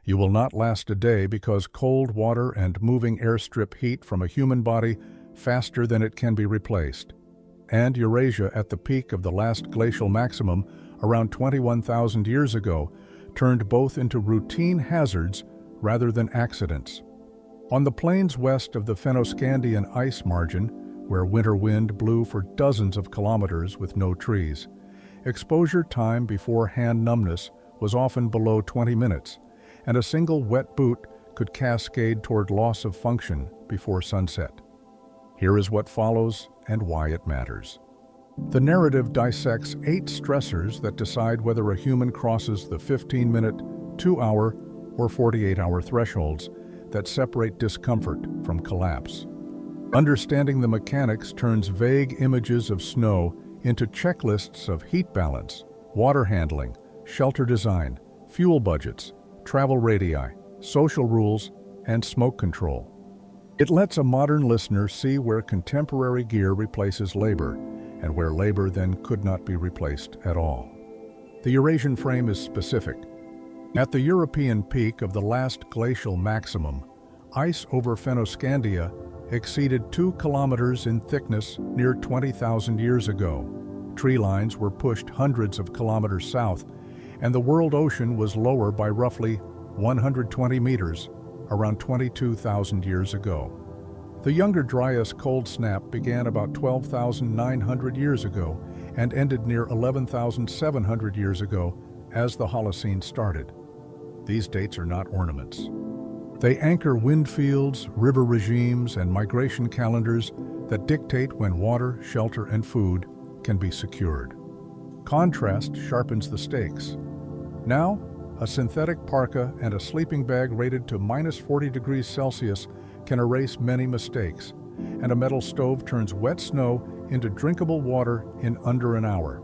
You will not last a day because cold water and moving airstrip heat from a human body faster than it can be replaced. And Eurasia, at the peak of the last glacial maximum around 21,000 years ago, turned both into routine hazards rather than accidents. On the plains west of the Fennoscandian ice margin, where winter wind blew for dozens of kilometers with no trees, exposure time before hand numbness was often below 20 minutes, and a single wet boot could cascade toward loss of function before sunset. Here is what follows and why it matters. The narrative dissects 8 stressors that decide whether a human crosses the 15-minute, 2-hour, or 48-hour thresholds that separate discomfort from collapse. Understanding the mechanics turns vague images of snow into checklists of heat balance, water handling, shelter design, fuel budgets, travel radii, social rules, and smoke control. It lets a modern listener see where contemporary gear replaces labor, and where labor then could not be replaced at all. The Eurasian frame is specific. At the European peak of the last glacial maximum, ice over Fennoscandia exceeded 2 kilometers in thickness near 20,000 years ago. Tree lines were pushed hundreds of kilometers south, and the world ocean was lower by roughly 120 meters, around 22,000 years ago. The Younger Dryas cold snap began about 12,900 years ago and ended near 11,700 years ago as the Holocene started. These dates are not ornaments. They anchor wind fields, river regimes, and migration calendars that dictate when water, shelter, and food can be secured. Contrast sharpens the stakes. Now, a synthetic parka and a sleeping bag rated to minus 40 degrees Celsius can erase many mistakes, and a metal stove turns wet snow into drinkable water in under an hour.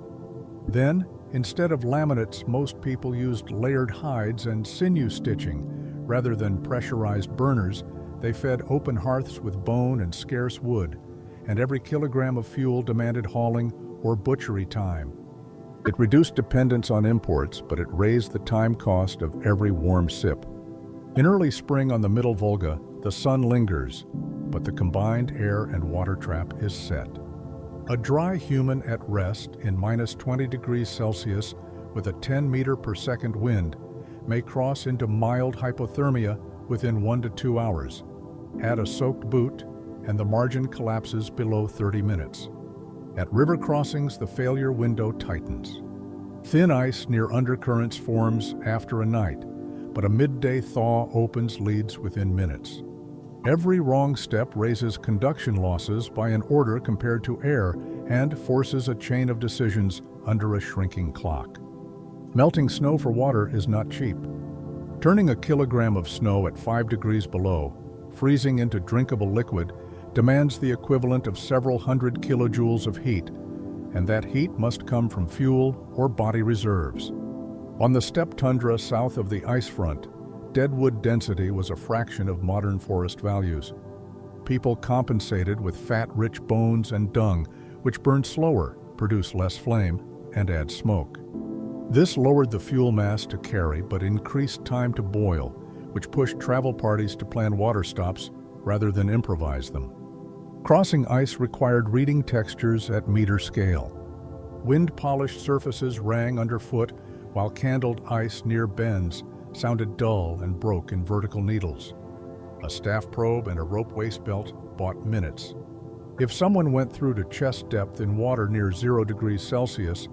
Then, instead of laminates, most people used layered hides and sinew stitching. Rather than pressurized burners, they fed open hearths with bone and scarce wood, and every kilogram of fuel demanded hauling or butchery time. It reduced dependence on imports, but it raised the time cost of every warm sip. In early spring on the Middle Volga, the sun lingers, but the combined air and water trap is set. A dry human at rest in minus 20 degrees Celsius with a 10 meter per second wind may cross into mild hypothermia within 1 to 2 hours. Add a soaked boot, and the margin collapses below 30 minutes. At river crossings, the failure window tightens. Thin ice near undercurrents forms after a night, but a midday thaw opens leads within minutes. Every wrong step raises conduction losses by an order compared to air and forces a chain of decisions under a shrinking clock. Melting snow for water is not cheap. Turning a kilogram of snow at 5 degrees below, freezing into drinkable liquid, demands the equivalent of several hundred kilojoules of heat, and that heat must come from fuel or body reserves. On the steppe tundra south of the ice front, deadwood density was a fraction of modern forest values. People compensated with fat-rich bones and dung, which burn slower, produce less flame, and add smoke. This lowered the fuel mass to carry but increased time to boil, which pushed travel parties to plan water stops rather than improvise them. Crossing ice required reading textures at meter scale. Wind-polished surfaces rang underfoot, while candled ice near bends sounded dull and broke in vertical needles. A staff probe and a rope waist belt bought minutes. If someone went through to chest depth in water near 0 degrees Celsius,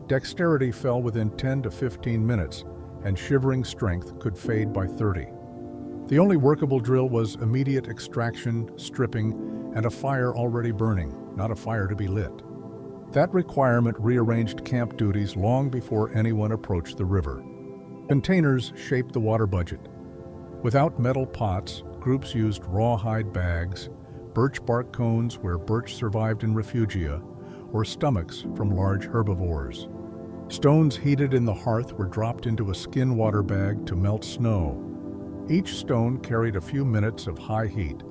dexterity fell within 10 to 15 minutes, and shivering strength could fade by 30. The only workable drill was immediate extraction, stripping, and a fire already burning, not a fire to be lit. That requirement rearranged camp duties long before anyone approached the river. Containers shaped the water budget. Without metal pots, groups used rawhide bags, birch bark cones where birch survived in refugia, or stomachs from large herbivores. Stones heated in the hearth were dropped into a skin water bag to melt snow. Each stone carried a few minutes of high heat,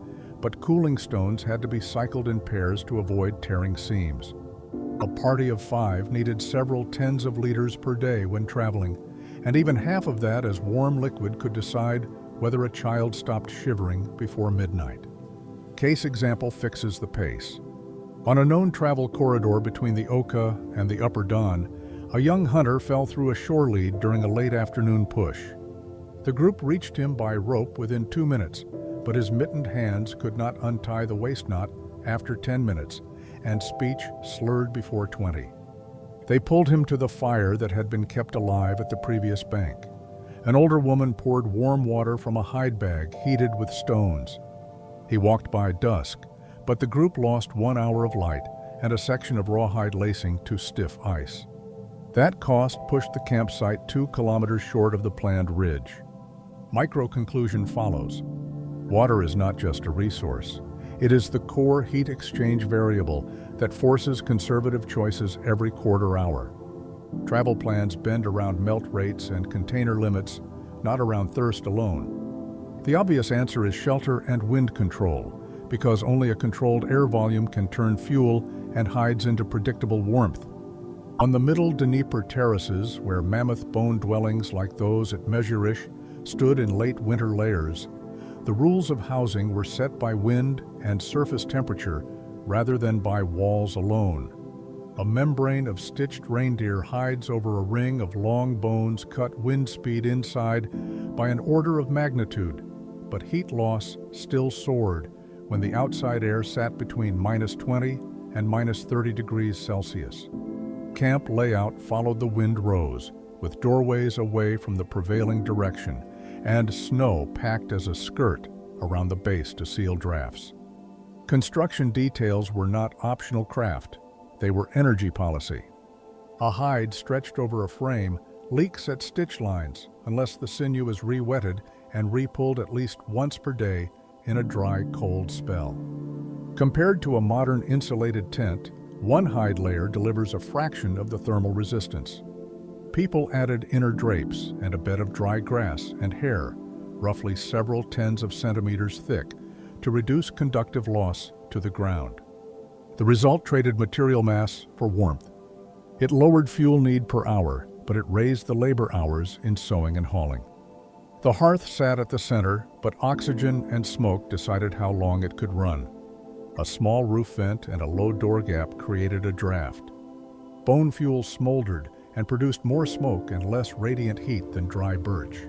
but cooling stones had to be cycled in pairs to avoid tearing seams. A party of 5 needed several tens of liters per day when traveling, and even half of that as warm liquid could decide whether a child stopped shivering before midnight. Case example fixes the pace. On a known travel corridor between the Oka and the Upper Don, a young hunter fell through a shore lead during a late afternoon push. The group reached him by rope within 2 minutes, but his mittened hands could not untie the waist knot after 10 minutes, and speech slurred before 20. They pulled him to the fire that had been kept alive at the previous bank. An older woman poured warm water from a hide bag heated with stones. He walked by dusk, but the group lost 1 hour of light and a section of rawhide lacing to stiff ice. That cost pushed the campsite 2 kilometers short of the planned ridge. Micro-conclusion follows. Water is not just a resource. It is the core heat exchange variable that forces conservative choices every quarter hour. Travel plans bend around melt rates and container limits, not around thirst alone. The obvious answer is shelter and wind control, because only a controlled air volume can turn fuel and hides into predictable warmth. On the middle Dnieper terraces, where mammoth bone dwellings like those at Mezhirish stood in late winter layers, the rules of housing were set by wind and surface temperature rather than by walls alone. A membrane of stitched reindeer hides over a ring of long bones cut wind speed inside by an order of magnitude, but heat loss still soared when the outside air sat between -20 and -30 degrees Celsius. Camp layout followed the wind rose, with doorways away from the prevailing direction, and snow packed as a skirt around the base to seal drafts. Construction details were not optional craft, they were energy policy. A hide stretched over a frame leaks at stitch lines unless the sinew is re-wetted and re-pulled at least once per day in a dry, cold spell. Compared to a modern insulated tent, one hide layer delivers a fraction of the thermal resistance. People added inner drapes and a bed of dry grass and hair, roughly several tens of centimeters thick, to reduce conductive loss to the ground. The result traded material mass for warmth. It lowered fuel need per hour, but it raised the labor hours in sewing and hauling. The hearth sat at the center, but oxygen and smoke decided how long it could run. A small roof vent and a low door gap created a draft. Bone fuel smoldered and produced more smoke and less radiant heat than dry birch.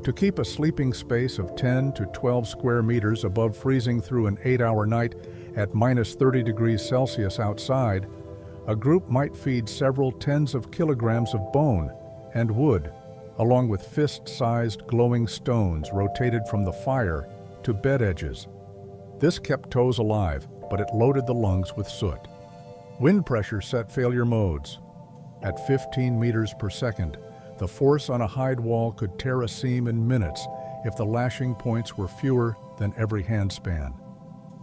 To keep a sleeping space of 10 to 12 square meters above freezing through an 8-hour night at -30 degrees Celsius outside, a group might feed several tens of kilograms of bone and wood, along with fist-sized glowing stones rotated from the fire to bed edges. This kept toes alive, but it loaded the lungs with soot. Wind pressure set failure modes. At 15 meters per second, the force on a hide wall could tear a seam in minutes if the lashing points were fewer than every handspan.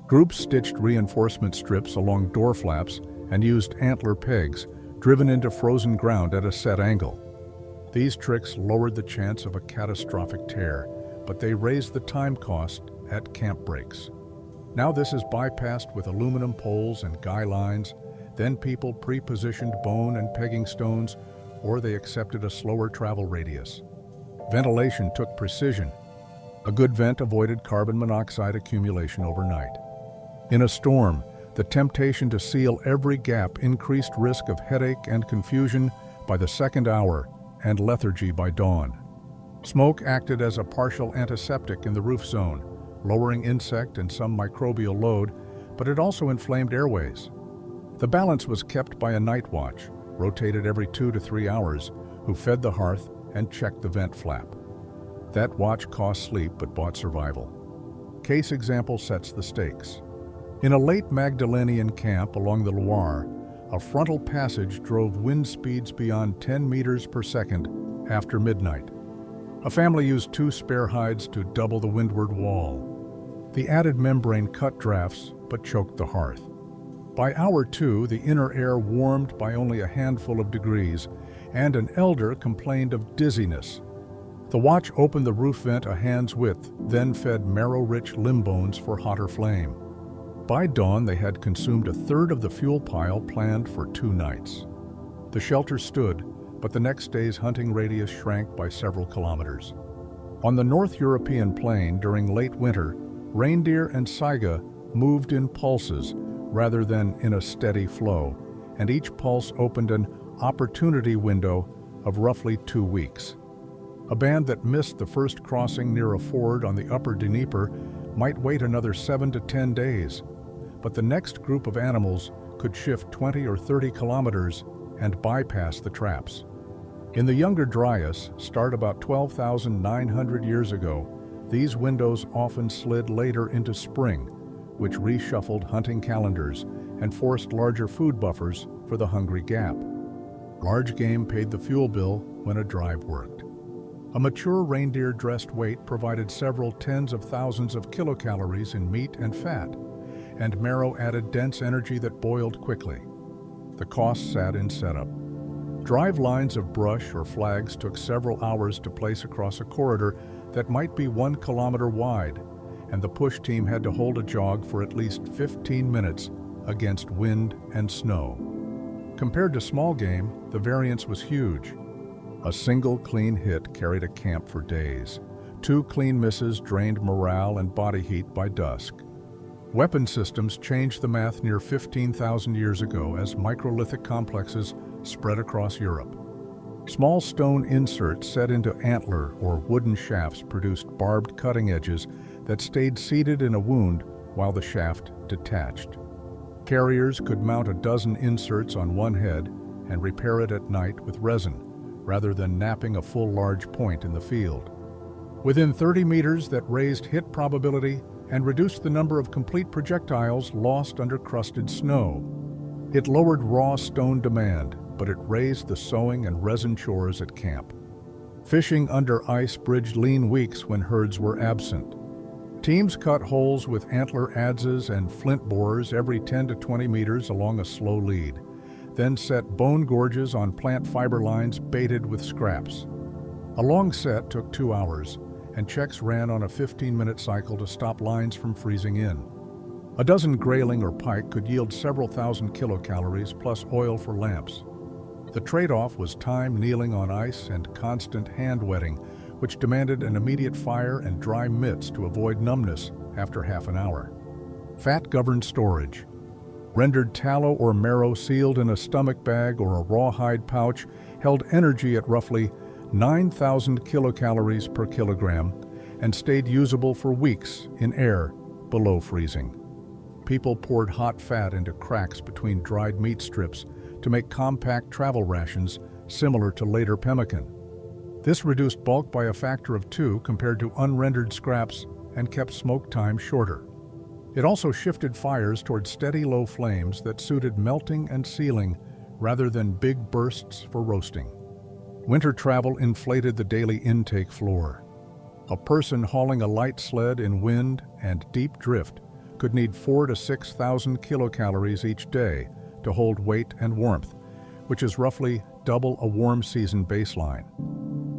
Groups stitched reinforcement strips along door flaps and used antler pegs driven into frozen ground at a set angle. These tricks lowered the chance of a catastrophic tear, but they raised the time cost at camp breaks. Now this is bypassed with aluminum poles and guy lines. Then people pre-positioned bone and pegging stones, or they accepted a slower travel radius. Ventilation took precision. A good vent avoided carbon monoxide accumulation overnight. In a storm, the temptation to seal every gap increased risk of headache and confusion by the second hour and lethargy by dawn. Smoke acted as a partial antiseptic in the roof zone, lowering insect and some microbial load, but it also inflamed airways. The balance was kept by a night watch, rotated every 2 to 3 hours, who fed the hearth and checked the vent flap. That watch cost sleep but bought survival. Case example sets the stakes. In a late Magdalenian camp along the Loire, a frontal passage drove wind speeds beyond 10 meters per second after midnight. A family used 2 spare hides to double the windward wall. The added membrane cut drafts but choked the hearth. By hour 2, the inner air warmed by only a handful of degrees, and an elder complained of dizziness. The watch opened the roof vent a hand's width, then fed marrow-rich limb bones for hotter flame. By dawn, they had consumed a third of the fuel pile planned for 2 nights. The shelter stood, but the next day's hunting radius shrank by several kilometers. On the North European plain during late winter, reindeer and saiga moved in pulses rather than in a steady flow, and each pulse opened an opportunity window of roughly 2 weeks. A band that missed the first crossing near a ford on the Upper Dnieper might wait another 7 to 10 days, but the next group of animals could shift 20 or 30 kilometers and bypass the traps. In the Younger Dryas, start about 12,900 years ago, these windows often slid later into spring, which reshuffled hunting calendars and forced larger food buffers for the hungry gap. Large game paid the fuel bill when a drive worked. A mature reindeer-dressed weight provided several tens of thousands of kilocalories in meat and fat, and marrow added dense energy that boiled quickly. The cost sat in setup. Drive lines of brush or flags took several hours to place across a corridor that might be 1 kilometer wide, and the push team had to hold a jog for at least 15 minutes against wind and snow. Compared to small game, the variance was huge. A single clean hit carried a camp for days. 2 clean misses drained morale and body heat by dusk. Weapon systems changed the math near 15,000 years ago as microlithic complexes spread across Europe. Small stone inserts set into antler or wooden shafts produced barbed cutting edges that stayed seated in a wound while the shaft detached. Carriers could mount a dozen inserts on one head and repair it at night with resin, rather than napping a full large point in the field. Within 30 meters, that raised hit probability and reduced the number of complete projectiles lost under crusted snow. It lowered raw stone demand, but it raised the sewing and resin chores at camp. Fishing under ice bridged lean weeks when herds were absent. Teams cut holes with antler adzes and flint borers every 10 to 20 meters along a slow lead, then set bone gorges on plant fiber lines baited with scraps. A long set took 2 hours, and checks ran on a 15-minute cycle to stop lines from freezing in. A dozen grayling or pike could yield several thousand kilocalories plus oil for lamps. The trade-off was time kneeling on ice and constant hand wetting, which demanded an immediate fire and dry mitts to avoid numbness after half an hour. Fat governed storage. Rendered tallow or marrow sealed in a stomach bag or a rawhide pouch held energy at roughly 9,000 kilocalories per kilogram and stayed usable for weeks in air below freezing. People poured hot fat into cracks between dried meat strips to make compact travel rations similar to later pemmican. This reduced bulk by a factor of 2 compared to unrendered scraps and kept smoke time shorter. It also shifted fires toward steady low flames that suited melting and sealing rather than big bursts for roasting. Winter travel inflated the daily intake floor. A person hauling a light sled in wind and deep drift could need 4,000 to 6,000 kilocalories each day to hold weight and warmth, which is roughly double a warm season baseline.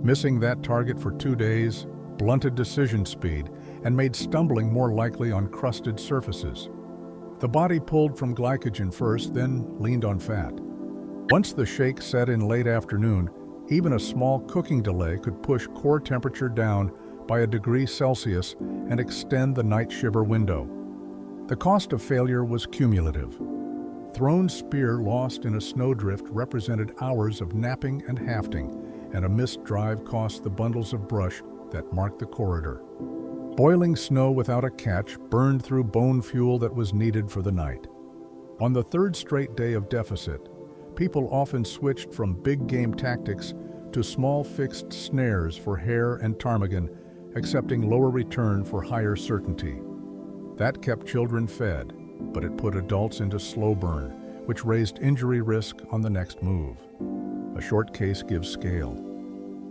Missing that target for 2 days blunted decision speed and made stumbling more likely on crusted surfaces. The body pulled from glycogen first, then leaned on fat. Once the shake set in late afternoon, even a small cooking delay could push core temperature down by a degree Celsius and extend the night shiver window. The cost of failure was cumulative. Thrown spear lost in a snowdrift represented hours of napping and hafting, and a missed drive cost the bundles of brush that marked the corridor. Boiling snow without a catch burned through bone fuel that was needed for the night. On the 3rd straight day of deficit, people often switched from big game tactics to small fixed snares for hare and ptarmigan, accepting lower return for higher certainty. That kept children fed, but it put adults into slow burn, which raised injury risk on the next move. A short case gives scale.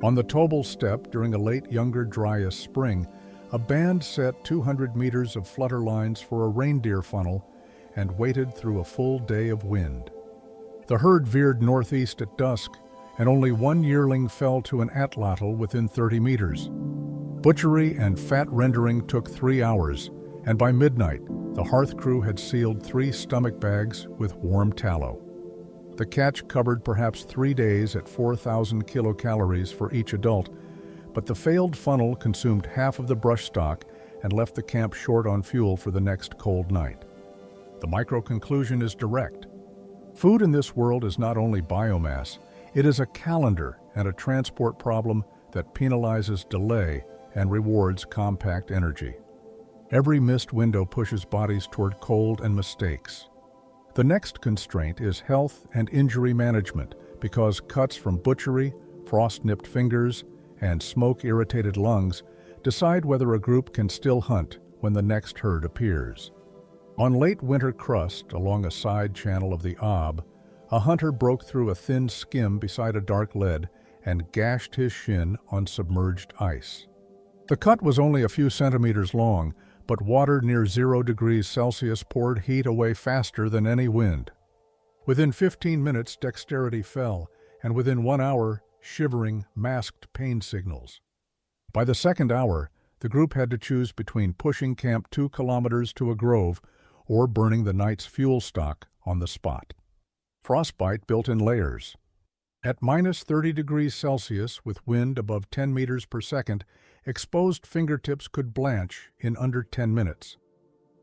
On the Tobel steppe during a late Younger Dryas spring, a band set 200 meters of flutter lines for a reindeer funnel and waited through a full day of wind. The herd veered northeast at dusk, and only 1 yearling fell to an atlatl within 30 meters. Butchery and fat rendering took 3 hours, and by midnight, the hearth crew had sealed 3 stomach bags with warm tallow. The catch covered perhaps 3 days at 4,000 kilocalories for each adult, but the failed funnel consumed half of the brush stock and left the camp short on fuel for the next cold night. The micro-conclusion is direct. Food in this world is not only biomass, it is a calendar and a transport problem that penalizes delay and rewards compact energy. Every missed window pushes bodies toward cold and mistakes. The next constraint is health and injury management, because cuts from butchery, frost-nipped fingers, and smoke-irritated lungs decide whether a group can still hunt when the next herd appears. On late winter crust along a side channel of the Ob, a hunter broke through a thin skim beside a dark lead and gashed his shin on submerged ice. The cut was only a few centimeters long, but water near 0 degrees Celsius poured heat away faster than any wind. Within 15 minutes, dexterity fell, and within 1 hour, shivering masked pain signals. By the second hour, the group had to choose between pushing camp 2 kilometers to a grove or burning the night's fuel stock on the spot. Frostbite built in layers. At minus 30 degrees Celsius with wind above 10 meters per second, exposed fingertips could blanch in under 10 minutes.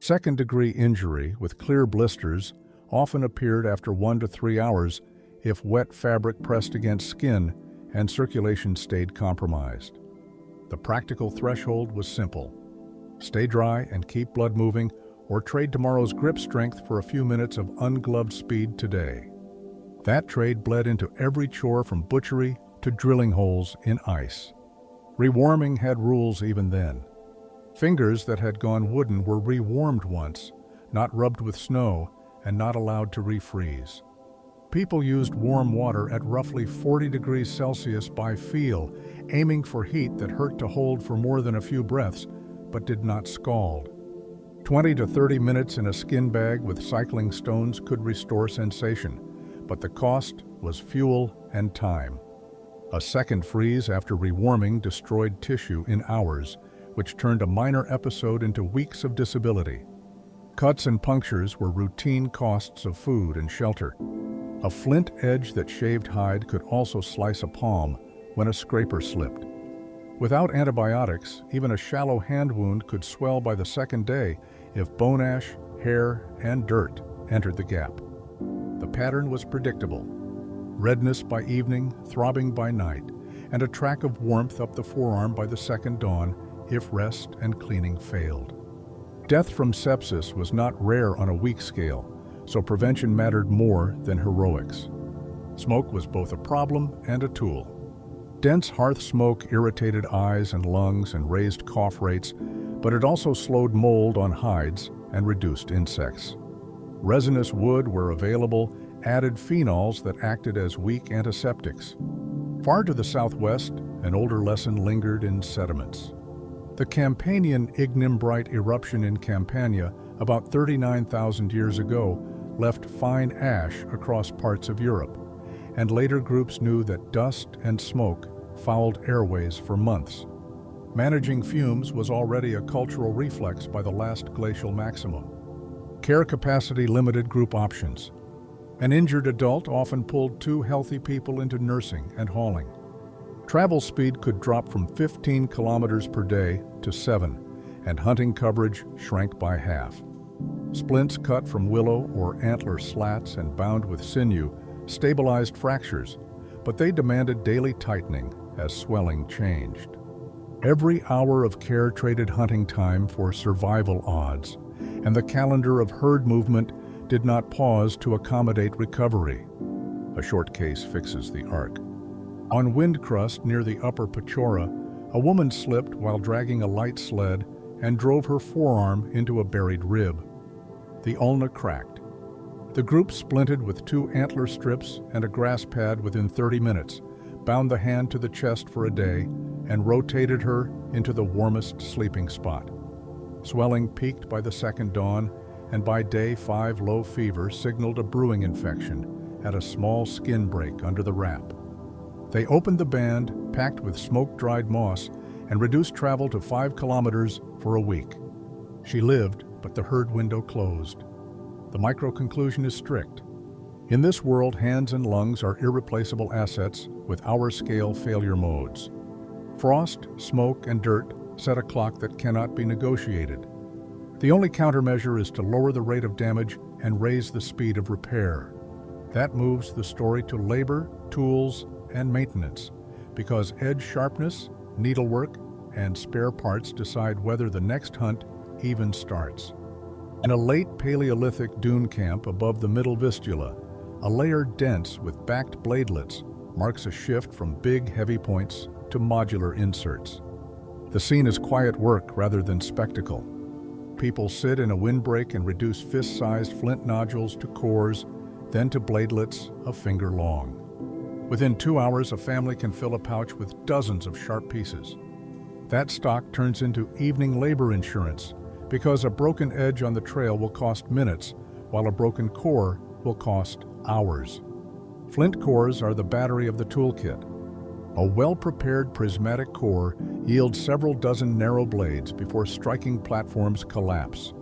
Second-degree injury with clear blisters often appeared after 1 to 3 hours if wet fabric pressed against skin and circulation stayed compromised. The practical threshold was simple. Stay dry and keep blood moving, or trade tomorrow's grip strength for a few minutes of ungloved speed today. That trade bled into every chore from butchery to drilling holes in ice. Rewarming had rules even then. Fingers that had gone wooden were rewarmed once, not rubbed with snow, and not allowed to refreeze. People used warm water at roughly 40 degrees Celsius by feel, aiming for heat that hurt to hold for more than a few breaths, but did not scald. 20 to 30 minutes in a skin bag with cycling stones could restore sensation, but the cost was fuel and time. A second freeze after rewarming destroyed tissue in hours, which turned a minor episode into weeks of disability. Cuts and punctures were routine costs of food and shelter. A flint edge that shaved hide could also slice a palm when a scraper slipped. Without antibiotics, even a shallow hand wound could swell by the second day if bone ash, hair, and dirt entered the gap. The pattern was predictable. Redness by evening, throbbing by night, and a track of warmth up the forearm by the second dawn if rest and cleaning failed. Death from sepsis was not rare on a week scale, so prevention mattered more than heroics. Smoke was both a problem and a tool. Dense hearth smoke irritated eyes and lungs and raised cough rates, but it also slowed mold on hides and reduced insects. Resinous wood, where available, added phenols that acted as weak antiseptics. Far to the southwest, an older lesson lingered in sediments. The Campanian ignimbrite eruption in Campania about 39,000 years ago left fine ash across parts of Europe, and later groups knew that dust and smoke fouled airways for months. Managing fumes was already a cultural reflex by the Last Glacial Maximum. Care capacity limited group options. An injured adult often pulled 2 healthy people into nursing and hauling. Travel speed could drop from 15 kilometers per day to 7, and hunting coverage shrank by half. Splints cut from willow or antler slats and bound with sinew stabilized fractures, but they demanded daily tightening as swelling changed. Every hour of care traded hunting time for survival odds, and the calendar of herd movement did not pause to accommodate recovery. A short case fixes the arc. On wind crust near the Upper Pechora, a woman slipped while dragging a light sled and drove her forearm into a buried rib. The ulna cracked. The group splinted with 2 antler strips and a grass pad within 30 minutes, bound the hand to the chest for a day, and rotated her into the warmest sleeping spot. Swelling peaked by the second dawn, and by day 5 low fever signaled a brewing infection at a small skin break under the wrap. They opened the band, packed with smoke-dried moss, and reduced travel to 5 kilometers for a week. She lived, but the herd window closed. The micro-conclusion is strict. In this world, hands and lungs are irreplaceable assets with hour-scale failure modes. Frost, smoke, and dirt set a clock that cannot be negotiated. The only countermeasure is to lower the rate of damage and raise the speed of repair. That moves the story to labor, tools, and maintenance, because edge sharpness, needlework, and spare parts decide whether the next hunt even starts. In a late Paleolithic dune camp above the Middle Vistula, a layer dense with backed bladelets marks a shift from big, heavy points to modular inserts. The scene is quiet work rather than spectacle. People sit in a windbreak and reduce fist-sized flint nodules to cores, then to bladelets a finger long. Within 2 hours, a family can fill a pouch with dozens of sharp pieces. That stock turns into evening labor insurance, because a broken edge on the trail will cost minutes, while a broken core will cost hours. Flint cores are the battery of the toolkit. A well-prepared prismatic core yields several dozen narrow blades before striking platforms collapse.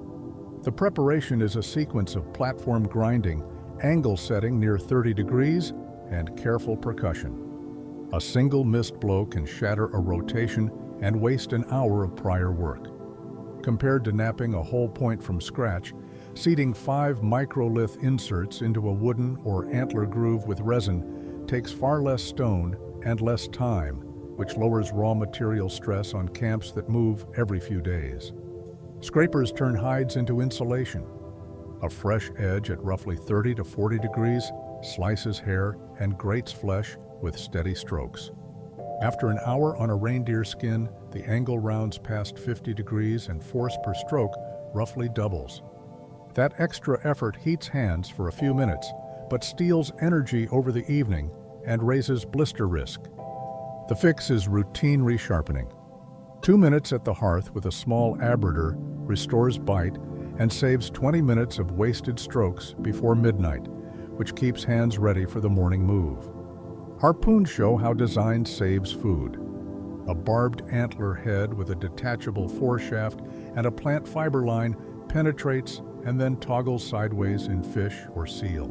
The preparation is a sequence of platform grinding, angle setting near 30 degrees, and careful percussion. A single missed blow can shatter a rotation and waste an hour of prior work. Compared to napping a whole point from scratch, seating 5 microlith inserts into a wooden or antler groove with resin takes far less stone and less time, which lowers raw material stress on camps that move every few days. Scrapers turn hides into insulation. A fresh edge at roughly 30 to 40 degrees slices hair and grates flesh with steady strokes. After an hour on a reindeer skin, the angle rounds past 50 degrees and force per stroke roughly doubles. That extra effort heats hands for a few minutes, but steals energy over the evening and raises blister risk. The fix is routine resharpening. 2 minutes at the hearth with a small abrator restores bite and saves 20 minutes of wasted strokes before midnight, which keeps hands ready for the morning move. Harpoons show how design saves food. A barbed antler head with a detachable foreshaft and a plant fiber line penetrates and then toggles sideways in fish or seal.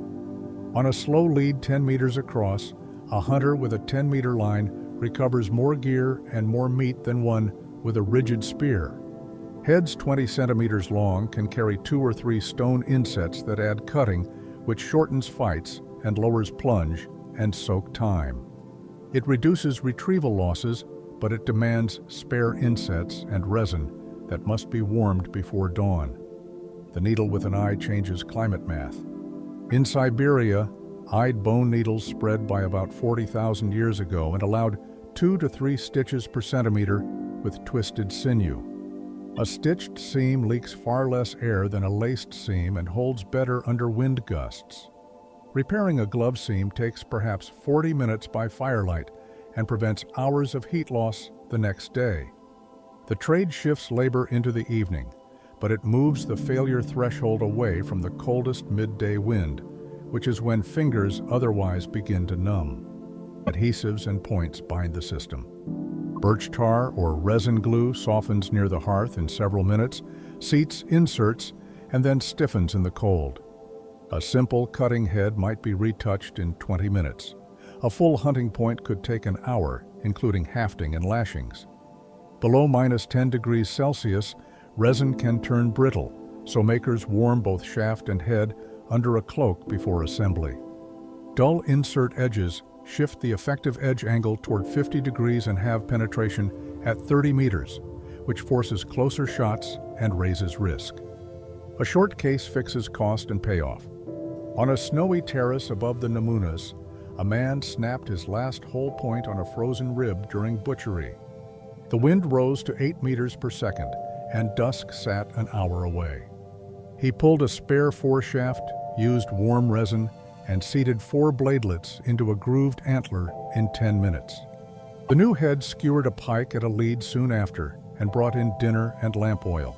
On a slow lead 10 meters across, a hunter with a 10-meter line recovers more gear and more meat than one with a rigid spear. Heads 20 centimeters long can carry 2 or 3 stone insets that add cutting, which shortens fights and lowers plunge and soak time. It reduces retrieval losses, but it demands spare insets and resin that must be warmed before dawn. The needle with an eye changes climate math. In Siberia, eyed bone needles spread by about 40,000 years ago and allowed 2 to 3 stitches per centimeter with twisted sinew. A stitched seam leaks far less air than a laced seam and holds better under wind gusts. Repairing a glove seam takes perhaps 40 minutes by firelight and prevents hours of heat loss the next day. The trade shifts labor into the evening, but it moves the failure threshold away from the coldest midday wind, which is when fingers otherwise begin to numb. Adhesives and points bind the system. Birch tar or resin glue softens near the hearth in several minutes, seats inserts, and then stiffens in the cold. A simple cutting head might be retouched in 20 minutes. A full hunting point could take an hour, including hafting and lashings. Below -10 degrees Celsius, resin can turn brittle, so makers warm both shaft and head under a cloak before assembly. Dull insert edges shift the effective edge angle toward 50 degrees and have penetration at 30 meters, which forces closer shots and raises risk. A short case fixes cost and payoff. On a snowy terrace above the Namunas, a man snapped his last whole point on a frozen rib during butchery. The wind rose to 8 meters per second, and dusk sat an hour away. He pulled a spare foreshaft, used warm resin, and seated 4 bladelets into a grooved antler in 10 minutes. The new head skewered a pike at a lead soon after and brought in dinner and lamp oil.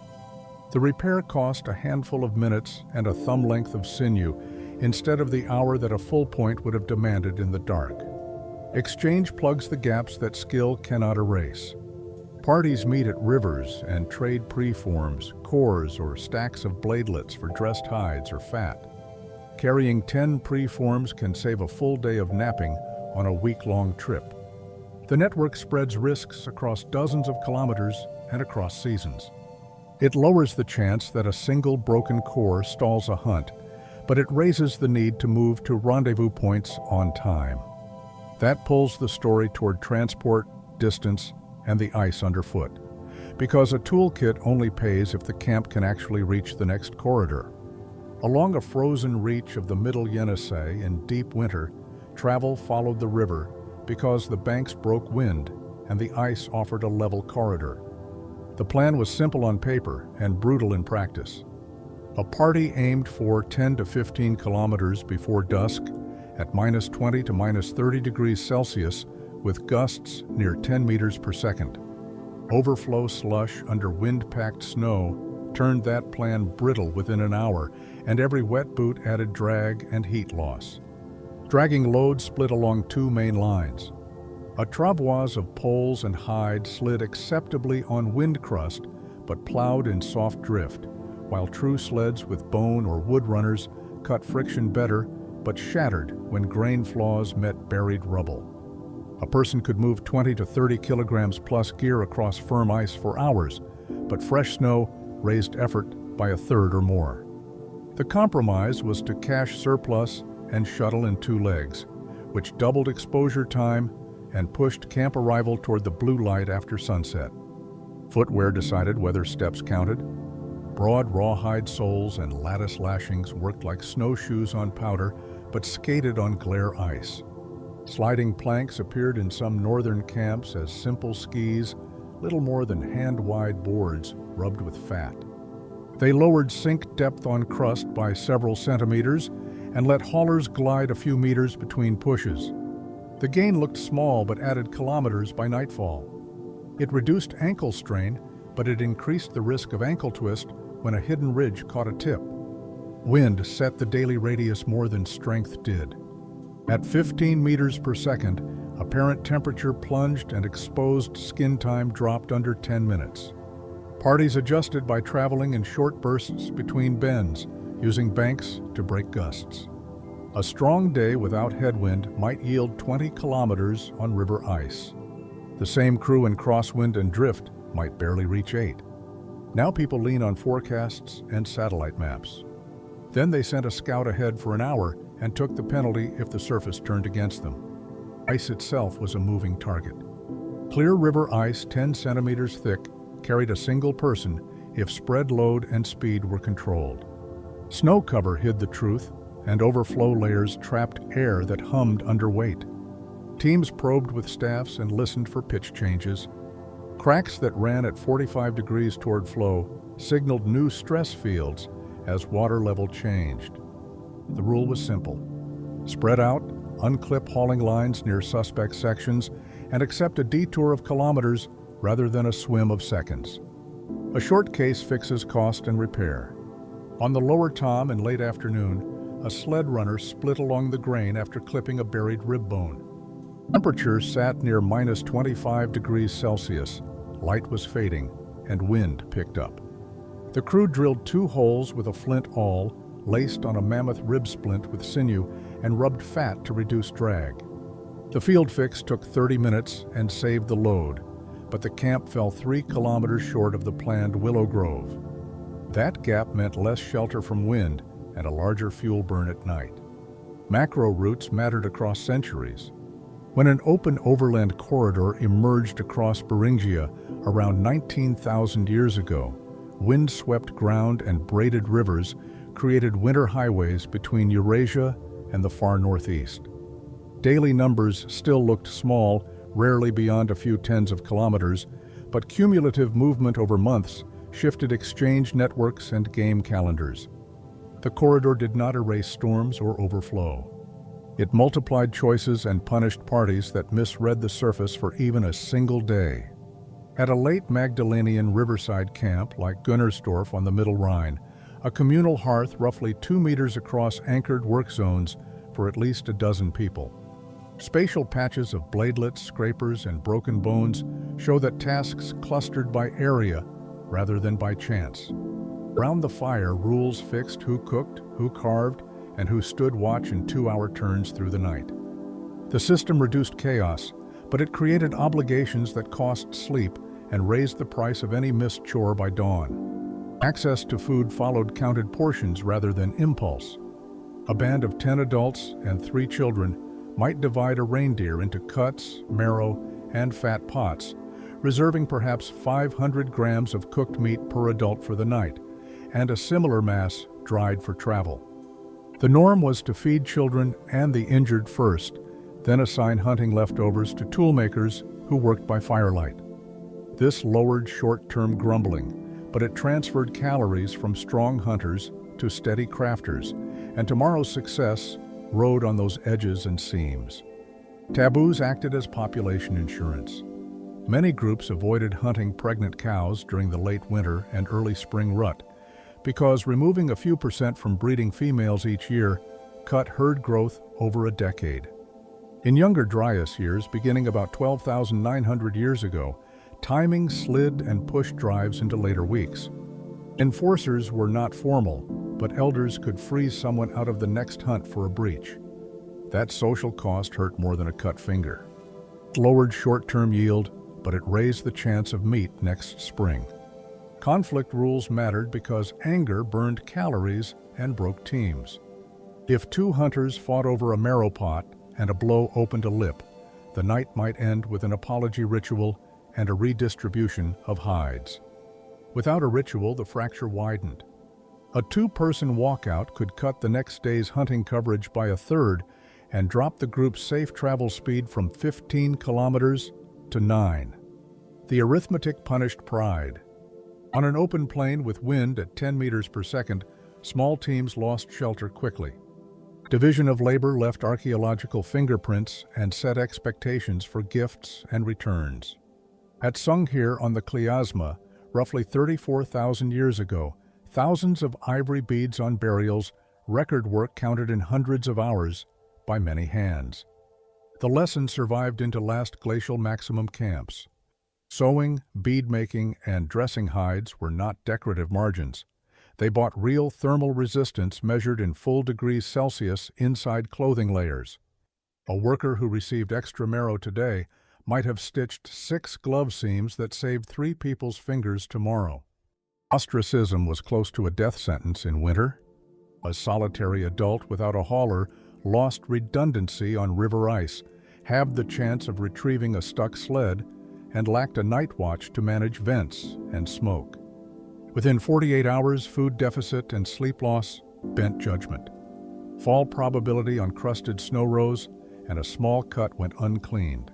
The repair cost a handful of minutes and a thumb length of sinew instead of the hour that a full point would have demanded in the dark. Exchange plugs the gaps that skill cannot erase. Parties meet at rivers and trade preforms, cores, or stacks of bladelets for dressed hides or fat. Carrying 10 preforms can save a full day of napping on a week-long trip. The network spreads risks across dozens of kilometers and across seasons. It lowers the chance that a single broken core stalls a hunt, but it raises the need to move to rendezvous points on time. That pulls the story toward transport, distance, and the ice underfoot, because a toolkit only pays if the camp can actually reach the next corridor. Along a frozen reach of the Middle Yenisei in deep winter, travel followed the river because the banks broke wind and the ice offered a level corridor. The plan was simple on paper and brutal in practice. A party aimed for 10 to 15 kilometers before dusk at minus 20 to minus 30 degrees Celsius with gusts near 10 meters per second. Overflow slush under wind-packed snow turned that plan brittle within an hour, and every wet boot added drag and heat loss. Dragging loads split along two main lines. A travois of poles and hide slid acceptably on wind crust, but plowed in soft drift, while true sleds with bone or wood runners cut friction better, but shattered when grain flaws met buried rubble. A person could move 20 to 30 kilograms plus gear across firm ice for hours, but fresh snow raised effort by a third or more. The compromise was to cache surplus and shuttle in two legs, which doubled exposure time and pushed camp arrival toward the blue light after sunset. Footwear decided whether steps counted. Broad rawhide soles and lattice lashings worked like snowshoes on powder, but skated on glare ice. Sliding planks appeared in some northern camps as simple skis, little more than hand-wide boards rubbed with fat. They lowered sink depth on crust by several centimeters and let haulers glide a few meters between pushes. The gain looked small but added kilometers by nightfall. It reduced ankle strain, but it increased the risk of ankle twist when a hidden ridge caught a tip. Wind set the daily radius more than strength did. At 15 meters per second, apparent temperature plunged and exposed skin time dropped under 10 minutes. Parties adjusted by traveling in short bursts between bends, using banks to break gusts. A strong day without headwind might yield 20 kilometers on river ice. The same crew in crosswind and drift might barely reach 8. Now people lean on forecasts and satellite maps. Then they sent a scout ahead for an hour and took the penalty if the surface turned against them. Ice itself was a moving target. Clear river ice 10 centimeters thick carried a single person if spread load and speed were controlled. Snow cover hid the truth, and overflow layers trapped air that hummed under weight. Teams probed with staffs and listened for pitch changes. Cracks that ran at 45 degrees toward flow signaled new stress fields as water level changed. The rule was simple. Spread out, unclip hauling lines near suspect sections, and accept a detour of kilometers rather than a swim of seconds. A short case fixes cost and repair. On the lower Tom in late afternoon, a sled runner split along the grain after clipping a buried rib bone. Temperature sat near minus 25 degrees Celsius. Light was fading, and wind picked up. The crew drilled 2 holes with a flint awl, laced on a mammoth rib splint with sinew, and rubbed fat to reduce drag. The field fix took 30 minutes and saved the load, but the camp fell 3 kilometers short of the planned Willow Grove. That gap meant less shelter from wind and a larger fuel burn at night. Macro routes mattered across centuries. When an open overland corridor emerged across Beringia around 19,000 years ago, wind-swept ground and braided rivers created winter highways between Eurasia and the far northeast. Daily numbers still looked small, rarely beyond a few tens of kilometers, but cumulative movement over months shifted exchange networks and game calendars. The corridor did not erase storms or overflow. It multiplied choices and punished parties that misread the surface for even a single day. At a late Magdalenian riverside camp like Gunnersdorf on the Middle Rhine, a communal hearth roughly 2 meters across anchored work zones for at least a dozen people. Spatial patches of bladelets, scrapers, and broken bones show that tasks clustered by area rather than by chance. Around the fire, rules fixed who cooked, who carved, and who stood watch in 2-hour turns through the night. The system reduced chaos, but it created obligations that cost sleep and raised the price of any missed chore by dawn. Access to food followed counted portions rather than impulse. A band of 10 adults and 3 children might divide a reindeer into cuts, marrow, and fat pots, reserving perhaps 500 grams of cooked meat per adult for the night, and a similar mass dried for travel. The norm was to feed children and the injured first, then assign hunting leftovers to toolmakers who worked by firelight. This lowered short-term grumbling, but it transferred calories from strong hunters to steady crafters, and tomorrow's success rode on those edges and seams. Taboos acted as population insurance. Many groups avoided hunting pregnant cows during the late winter and early spring rut, because removing a few percent from breeding females each year cut herd growth over a decade. In younger Dryas years, beginning about 12,900 years ago, timing slid and pushed drives into later weeks. Enforcers were not formal, but elders could freeze someone out of the next hunt for a breach. That social cost hurt more than a cut finger. It lowered short-term yield, but it raised the chance of meat next spring. Conflict rules mattered because anger burned calories and broke teams. If 2 hunters fought over a marrow pot and a blow opened a lip, the night might end with an apology ritual and a redistribution of hides. Without a ritual, the fracture widened. A 2-person walkout could cut the next day's hunting coverage by a third and drop the group's safe travel speed from 15 kilometers to 9. The arithmetic punished pride. On an open plain with wind at 10 meters per second, small teams lost shelter quickly. Division of labor left archaeological fingerprints and set expectations for gifts and returns. At Sunghir on the Kliasma, roughly 34,000 years ago, thousands of ivory beads on burials, record work counted in hundreds of hours by many hands. The lesson survived into Last Glacial Maximum camps. Sewing, bead-making, and dressing hides were not decorative margins. They bought real thermal resistance measured in full degrees Celsius inside clothing layers. A worker who received extra marrow today might have stitched 6 glove seams that saved 3 people's fingers tomorrow. Ostracism was close to a death sentence in winter. A solitary adult without a hauler lost redundancy on river ice, halved the chance of retrieving a stuck sled, and lacked a night watch to manage vents and smoke. Within 48 hours, food deficit and sleep loss bent judgment. Fall probability on crusted snow rose, and a small cut went uncleaned.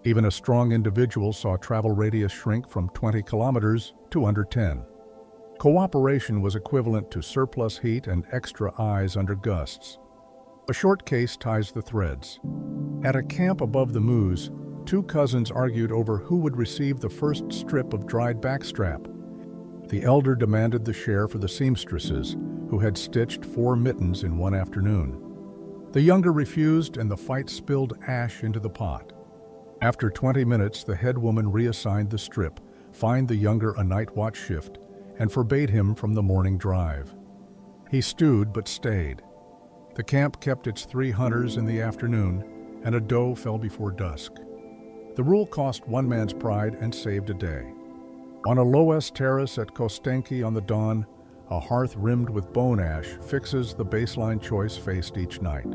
Even a strong individual saw travel radius shrink from 20 kilometers to under 10. Cooperation was equivalent to surplus heat and extra eyes under gusts. A short case ties the threads. At a camp above the Moose, 2 cousins argued over who would receive the first strip of dried backstrap. The elder demanded the share for the seamstresses, who had stitched 4 mittens in one afternoon. The younger refused, and the fight spilled ash into the pot. After 20 minutes, the head woman reassigned the strip, fined the younger a night watch shift, and forbade him from the morning drive. He stewed but stayed. The camp kept its 3 hunters in the afternoon, and a doe fell before dusk. The rule cost one man's pride and saved a day. On a low-S terrace at Kostenki on the Don, a hearth rimmed with bone ash fixes the baseline choice faced each night.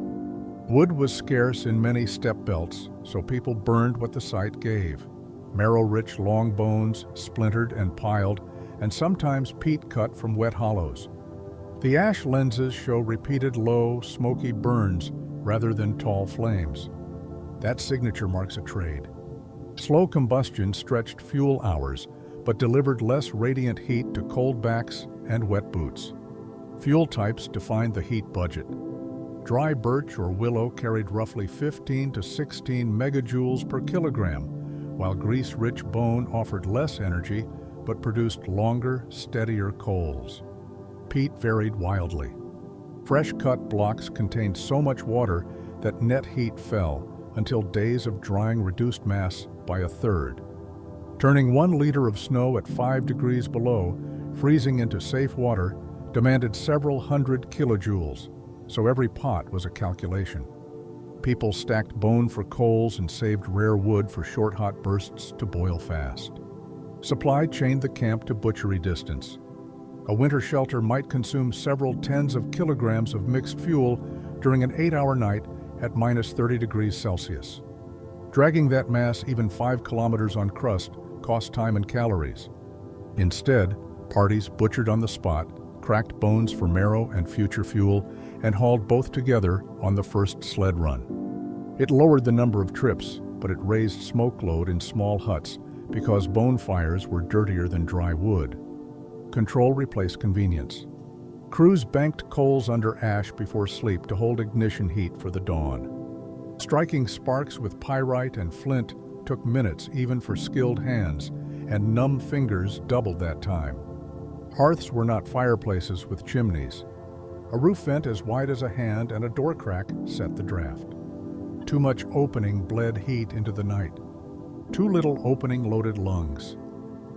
Wood was scarce in many step belts, so people burned what the site gave. Marrow-rich long bones, splintered and piled, and sometimes peat cut from wet hollows. The ash lenses show repeated low, smoky burns rather than tall flames. That signature marks a trade. Slow combustion stretched fuel hours, but delivered less radiant heat to cold backs and wet boots. Fuel types defined the heat budget. Dry birch or willow carried roughly 15 to 16 megajoules per kilogram, while grease-rich bone offered less energy but produced longer, steadier coals. Peat varied wildly. Fresh-cut blocks contained so much water that net heat fell until days of drying reduced mass by a third. Turning 1 liter of snow at 5 degrees below, freezing into safe water, demanded several hundred kilojoules. so every pot was a calculation. People stacked bone for coals and saved rare wood for short hot bursts to boil fast. Supply chained the camp to butchery distance. A winter shelter might consume several tens of kilograms of mixed fuel during an 8-hour night at minus 30 degrees Celsius. Dragging that mass even 5 kilometers on crust cost time and calories. Instead, parties butchered on the spot, cracked bones for marrow and future fuel, and hauled both together on the first sled run. It lowered the number of trips, but it raised smoke load in small huts because bone fires were dirtier than dry wood. Control replaced convenience. Crews banked coals under ash before sleep to hold ignition heat for the dawn. Striking sparks with pyrite and flint took minutes even for skilled hands, and numb fingers doubled that time. Hearths were not fireplaces with chimneys. A roof vent as wide as a hand and a door crack set the draft. Too much opening bled heat into the night. Too little opening loaded lungs.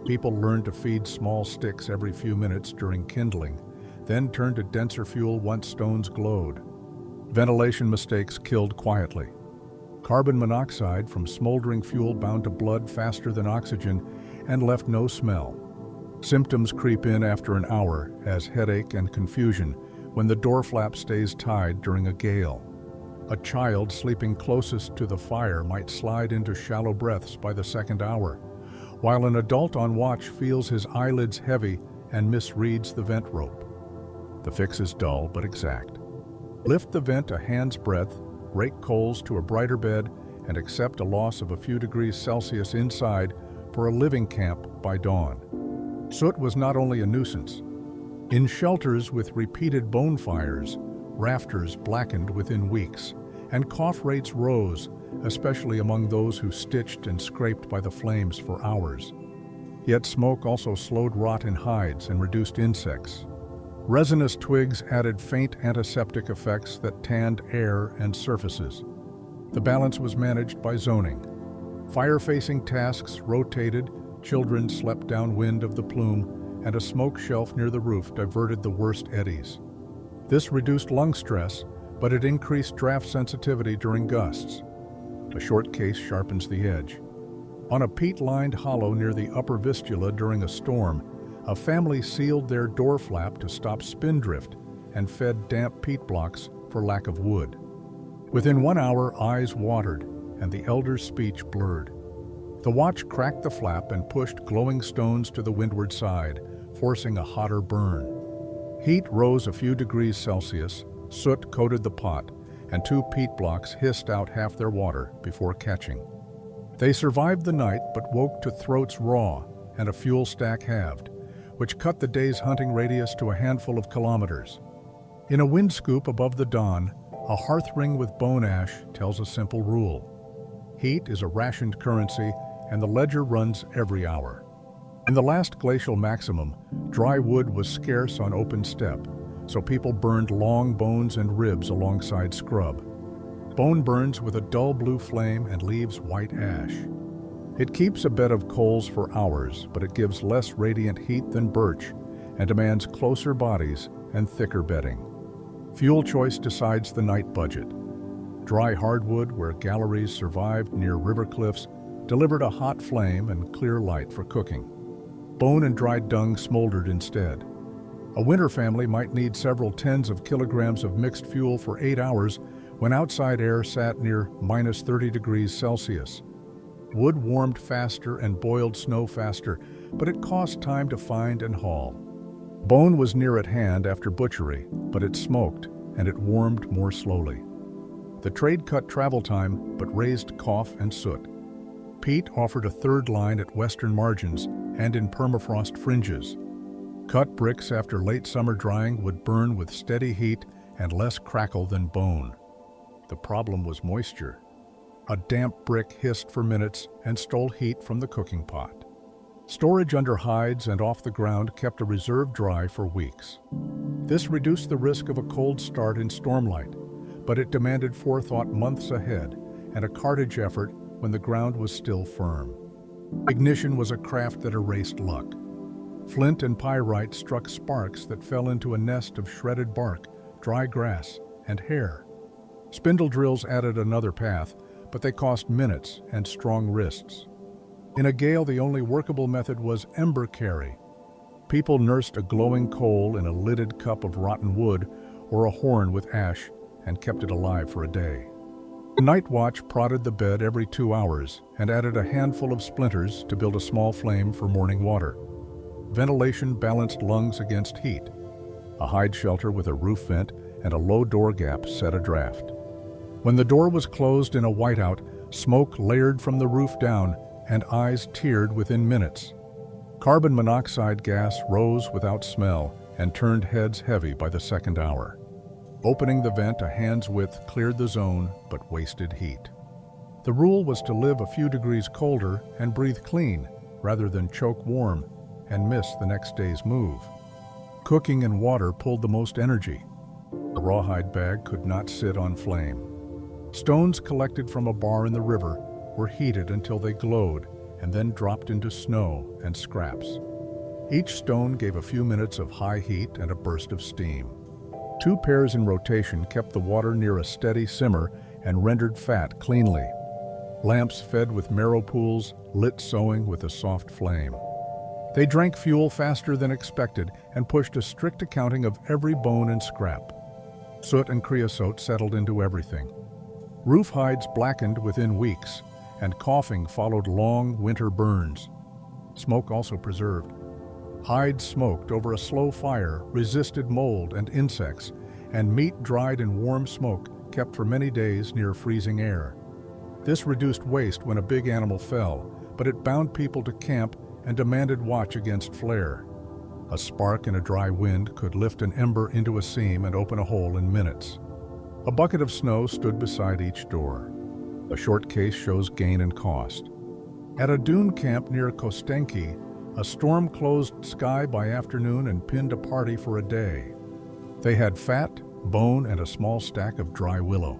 People learned to feed small sticks every few minutes during kindling, then turned to denser fuel once stones glowed. Ventilation mistakes killed quietly. Carbon monoxide from smoldering fuel bound to blood faster than oxygen and left no smell. Symptoms creep in after an hour as headache and confusion when the door flap stays tied during a gale. A child sleeping closest to the fire might slide into shallow breaths by the second hour, while an adult on watch feels his eyelids heavy and misreads the vent rope. The fix is dull but exact. Lift the vent a hand's breadth, rake coals to a brighter bed, and accept a loss of a few degrees Celsius inside for a living camp by dawn. Soot was not only a nuisance. In shelters with repeated bone fires, rafters blackened within weeks, and cough rates rose, especially among those who stitched and scraped by the flames for hours. Yet smoke also slowed rot in hides and reduced insects. Resinous twigs added faint antiseptic effects that tanned air and surfaces. The balance was managed by zoning. Fire-facing tasks rotated, children slept downwind of the plume, and a smoke shelf near the roof diverted the worst eddies. This reduced lung stress, but it increased draft sensitivity during gusts. A short case sharpens the edge. On a peat-lined hollow near the upper vistula during a storm, a family sealed their door flap to stop spindrift and fed damp peat blocks for lack of wood. Within 1 hour, eyes watered and the elder's speech blurred. The watch cracked the flap and pushed glowing stones to the windward side, forcing a hotter burn. Heat rose a few degrees Celsius, soot coated the pot, and 2 peat blocks hissed out half their water before catching. They survived the night but woke to throats raw and a fuel stack halved, which cut the day's hunting radius to a handful of kilometers. In a wind scoop above the dawn, a hearth ring with bone ash tells a simple rule. Heat is a rationed currency, and the ledger runs every hour. In the last glacial maximum, dry wood was scarce on open steppe, so people burned long bones and ribs alongside scrub. Bone burns with a dull blue flame and leaves white ash. It keeps a bed of coals for hours, but it gives less radiant heat than birch and demands closer bodies and thicker bedding. Fuel choice decides the night budget. Dry hardwood, where galleries survived near river cliffs, delivered a hot flame and clear light for cooking. Bone and dried dung smoldered instead. A winter family might need several tens of kilograms of mixed fuel for 8 hours when outside air sat near minus 30 degrees Celsius. Wood warmed faster and boiled snow faster, but it cost time to find and haul. Bone was near at hand after butchery, but it smoked, and it warmed more slowly. The trade cut travel time, but raised cough and soot. Peat offered a third line at western margins and in permafrost fringes. Cut bricks after late summer drying would burn with steady heat and less crackle than bone. The problem was moisture. A damp brick hissed for minutes and stole heat from the cooking pot. Storage under hides and off the ground kept a reserve dry for weeks. This reduced the risk of a cold start in stormlight, but it demanded forethought months ahead and a cartage effort when the ground was still firm. Ignition was a craft that erased luck. Flint and pyrite struck sparks that fell into a nest of shredded bark, dry grass, and hair. Spindle drills added another path, but they cost minutes and strong wrists. In a gale, the only workable method was ember carry. People nursed a glowing coal in a lidded cup of rotten wood or a horn with ash and kept it alive for a day. The night watch prodded the bed every 2 hours and added a handful of splinters to build a small flame for morning water. Ventilation balanced lungs against heat. A hide shelter with a roof vent and a low door gap set a draft. When the door was closed in a whiteout, smoke layered from the roof down and eyes teared within minutes. Carbon monoxide gas rose without smell and turned heads heavy by the second hour. Opening the vent a hand's width cleared the zone but wasted heat. The rule was to live a few degrees colder and breathe clean rather than choke warm and miss the next day's move. Cooking in water pulled the most energy. The rawhide bag could not sit on flame. Stones collected from a bar in the river were heated until they glowed and then dropped into snow and scraps. Each stone gave a few minutes of high heat and a burst of steam. 2 pairs in rotation kept the water near a steady simmer and rendered fat cleanly. Lamps fed with marrow pools lit sewing with a soft flame. They drank fuel faster than expected and pushed a strict accounting of every bone and scrap. Soot and creosote settled into everything. Roof hides blackened within weeks, and coughing followed long winter burns. Smoke also preserved. Hides smoked over a slow fire resisted mold and insects, and meat dried in warm smoke kept for many days near freezing air. This reduced waste when a big animal fell, but it bound people to camp and demanded watch against flare. A spark in a dry wind could lift an ember into a seam and open a hole in minutes. A bucket of snow stood beside each door. A short case shows gain and cost. At a dune camp near Kostenki, a storm closed sky by afternoon and pinned a party for a day. They had fat, bone, and a small stack of dry willow.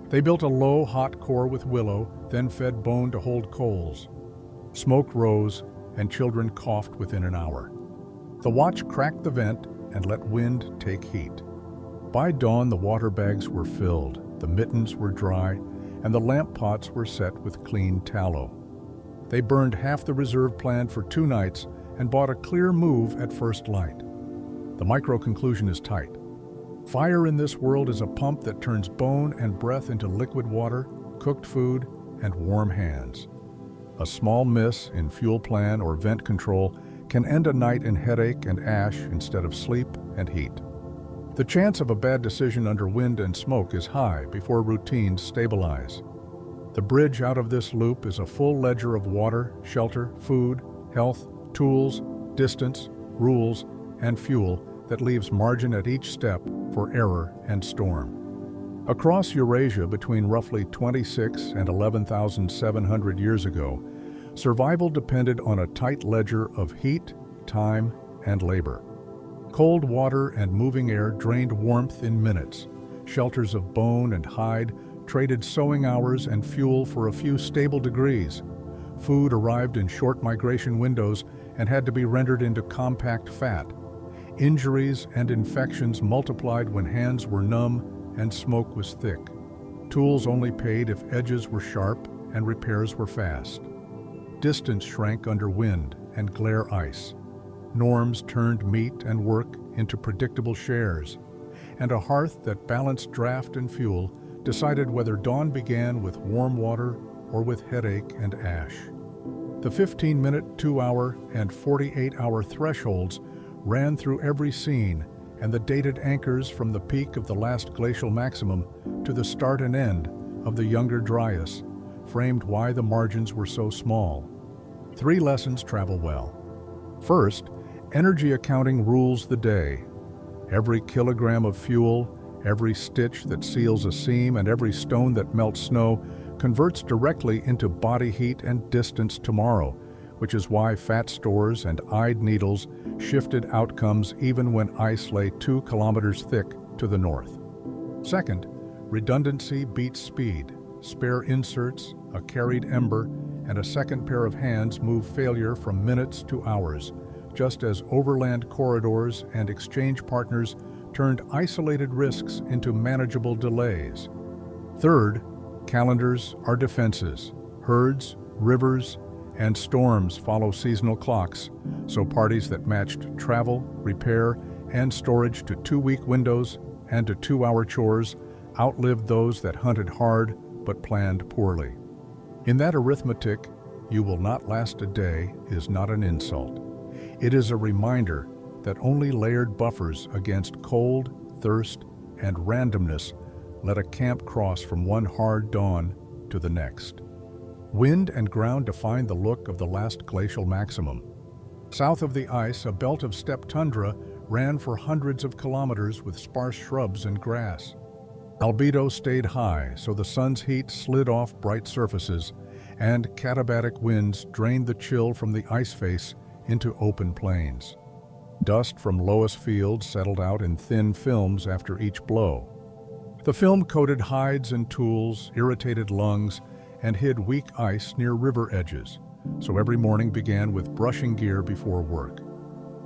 They built a low, hot core with willow, then fed bone to hold coals. Smoke rose, and children coughed within an hour. The watch cracked the vent and let wind take heat. By dawn, the water bags were filled, the mittens were dry, and the lamp pots were set with clean tallow. They burned half the reserve planned for 2 nights and bought a clear move at first light. The micro-conclusion is tight. Fire in this world is a pump that turns bone and breath into liquid water, cooked food, and warm hands. A small miss in fuel plan or vent control can end a night in headache and ash instead of sleep and heat. The chance of a bad decision under wind and smoke is high before routines stabilize. The bridge out of this loop is a full ledger of water, shelter, food, health, tools, distance, rules, and fuel that leaves margin at each step for error and storm. Across Eurasia between roughly 26 and 11,700 years ago, survival depended on a tight ledger of heat, time, and labor. Cold water and moving air drained warmth in minutes. Shelters of bone and hide traded sewing hours and fuel for a few stable degrees. Food arrived in short migration windows and had to be rendered into compact fat. Injuries and infections multiplied when hands were numb and smoke was thick. Tools only paid if edges were sharp and repairs were fast. Distance shrank under wind and glare ice. Norms turned meat and work into predictable shares, and a hearth that balanced draft and fuel decided whether dawn began with warm water or with headache and ash. The 15-minute, 2-hour, and 48-hour thresholds ran through every scene, and the dated anchors from the peak of the Last Glacial Maximum to the start and end of the Younger Dryas framed why the margins were so small. 3 lessons travel well. First, energy accounting rules the day. Every kilogram of fuel, every stitch that seals a seam, and every stone that melts snow converts directly into body heat and distance tomorrow, which is why fat stores and eyed needles shifted outcomes even when ice lay 2 kilometers thick to the north. Second, redundancy beats speed. Spare inserts, a carried ember, and a second pair of hands move failure from minutes to hours, just as overland corridors and exchange partners turned isolated risks into manageable delays. Third, calendars are defenses. Herds, rivers, and storms follow seasonal clocks, so parties that matched travel, repair, and storage to 2-week windows and to 2-hour chores outlived those that hunted hard but planned poorly. In that arithmetic, "you will not last a day" is not an insult. It is a reminder that only layered buffers against cold, thirst, and randomness let a camp cross from one hard dawn to the next. Wind and ground define the look of the Last Glacial Maximum. South of the ice, a belt of steppe tundra ran for hundreds of kilometers with sparse shrubs and grass. Albedo stayed high, so the sun's heat slid off bright surfaces, and katabatic winds drained the chill from the ice face into open plains. Dust from lowest fields settled out in thin films after each blow. The film coated hides and tools, irritated lungs, and hid weak ice near river edges, so every morning began with brushing gear before work.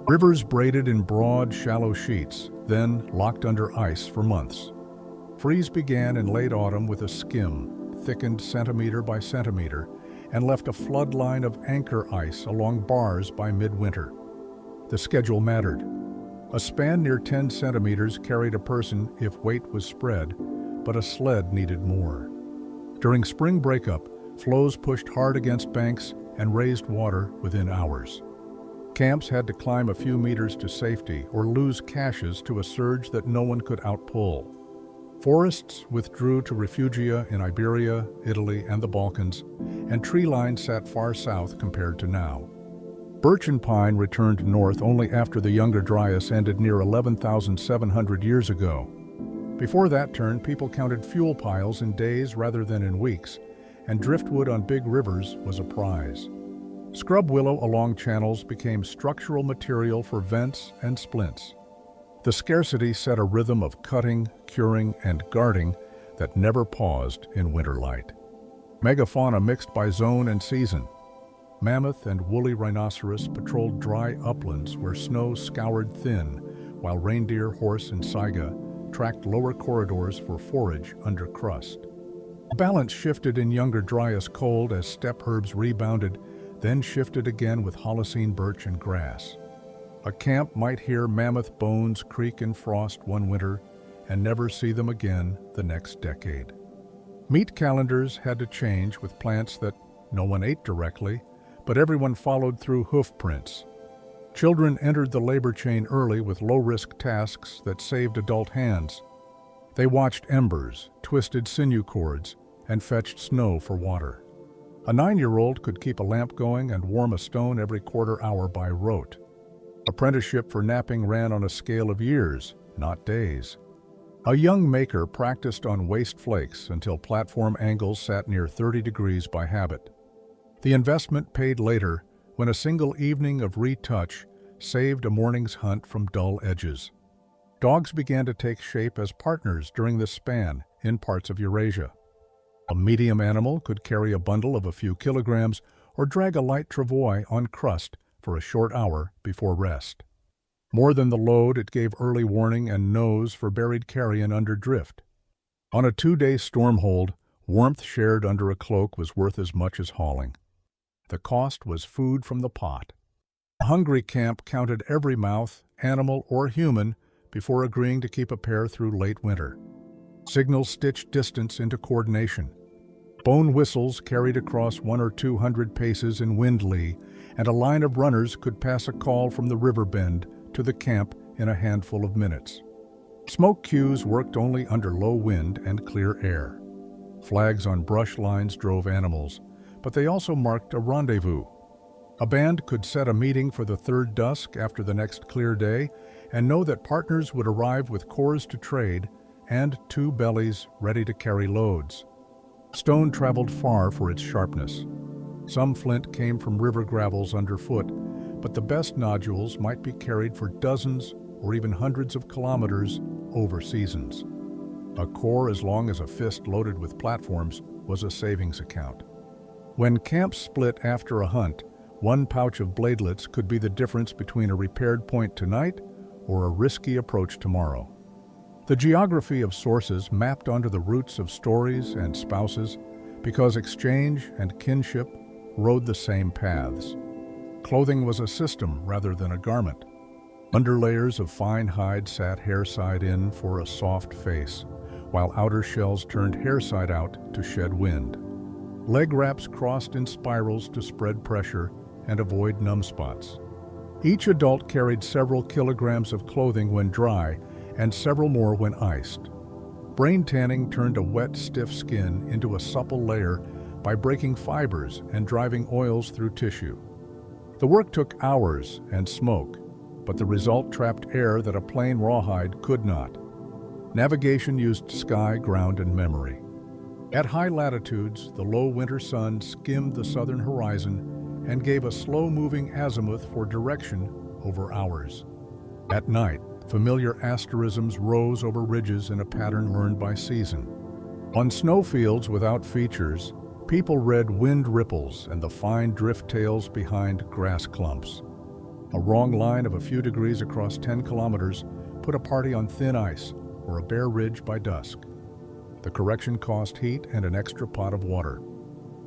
Rivers braided in broad, shallow sheets, then locked under ice for months. Freeze began in late autumn with a skim, thickened centimeter by centimeter, and left a flood line of anchor ice along bars by midwinter. The schedule mattered. A span near 10 centimeters carried a person if weight was spread, but a sled needed more. During spring breakup, flows pushed hard against banks and raised water within hours. Camps had to climb a few meters to safety or lose caches to a surge that no one could outpull. Forests withdrew to refugia in Iberia, Italy, and the Balkans, and tree lines sat far south compared to now. Birch and pine returned north only after the Younger Dryas ended near 11,700 years ago. Before that turn, people counted fuel piles in days rather than in weeks, and driftwood on big rivers was a prize. Scrub willow along channels became structural material for vents and splints. The scarcity set a rhythm of cutting, curing, and guarding that never paused in winter light. Megafauna mixed by zone and season. Mammoth and woolly rhinoceros patrolled dry uplands where snow scoured thin, while reindeer, horse, and saiga tracked lower corridors for forage under crust. Balance shifted in Younger Dryas cold as steppe herbs rebounded, then shifted again with Holocene birch and grass. A camp might hear mammoth bones creak in frost one winter and never see them again the next decade. Meat calendars had to change with plants that no one ate directly, but everyone followed through hoof prints. Children entered the labor chain early with low-risk tasks that saved adult hands. They watched embers, twisted sinew cords, and fetched snow for water. A 9-year-old could keep a lamp going and warm a stone every quarter hour by rote. Apprenticeship for napping ran on a scale of years, not days. A young maker practiced on waste flakes until platform angles sat near 30 degrees by habit. The investment paid later when a single evening of retouch saved a morning's hunt from dull edges. Dogs began to take shape as partners during this span in parts of Eurasia. A medium animal could carry a bundle of a few kilograms or drag a light travois on crust for a short hour before rest. More than the load, it gave early warning and nose for buried carrion under drift. On a 2-day storm hold, warmth shared under a cloak was worth as much as hauling. The cost was food from the pot. A hungry camp counted every mouth, animal or human, before agreeing to keep a pair through late winter. Signals stitched distance into coordination. Bone whistles carried across 100 or 200 paces in wind lee, and a line of runners could pass a call from the river bend to the camp in a handful of minutes. Smoke cues worked only under low wind and clear air. Flags on brush lines drove animals, but they also marked a rendezvous. A band could set a meeting for the third dusk after the next clear day and know that partners would arrive with cores to trade and 2 bellies ready to carry loads. Stone traveled far for its sharpness. Some flint came from river gravels underfoot, but the best nodules might be carried for dozens or even hundreds of kilometers over seasons. A core as long as a fist loaded with platforms was a savings account. When camps split after a hunt, 1 pouch of bladelets could be the difference between a repaired point tonight or a risky approach tomorrow. The geography of sources mapped onto the roots of stories and spouses because exchange and kinship rode the same paths. Clothing was a system rather than a garment. Underlayers of fine hide sat hair side in for a soft face, while outer shells turned hair side out to shed wind. Leg wraps crossed in spirals to spread pressure and avoid numb spots. Each adult carried several kilograms of clothing when dry and several more when iced. Brain tanning turned a wet, stiff skin into a supple layer by breaking fibers and driving oils through tissue. The work took hours and smoke, but the result trapped air that a plain rawhide could not. Navigation used sky, ground, and memory. At high latitudes, the low winter sun skimmed the southern horizon and gave a slow-moving azimuth for direction over hours. At night, familiar asterisms rose over ridges in a pattern learned by season. On snowfields without features, people read wind ripples and the fine drift tails behind grass clumps. A wrong line of a few degrees across 10 kilometers put a party on thin ice or a bare ridge by dusk. The correction cost heat and an extra pot of water.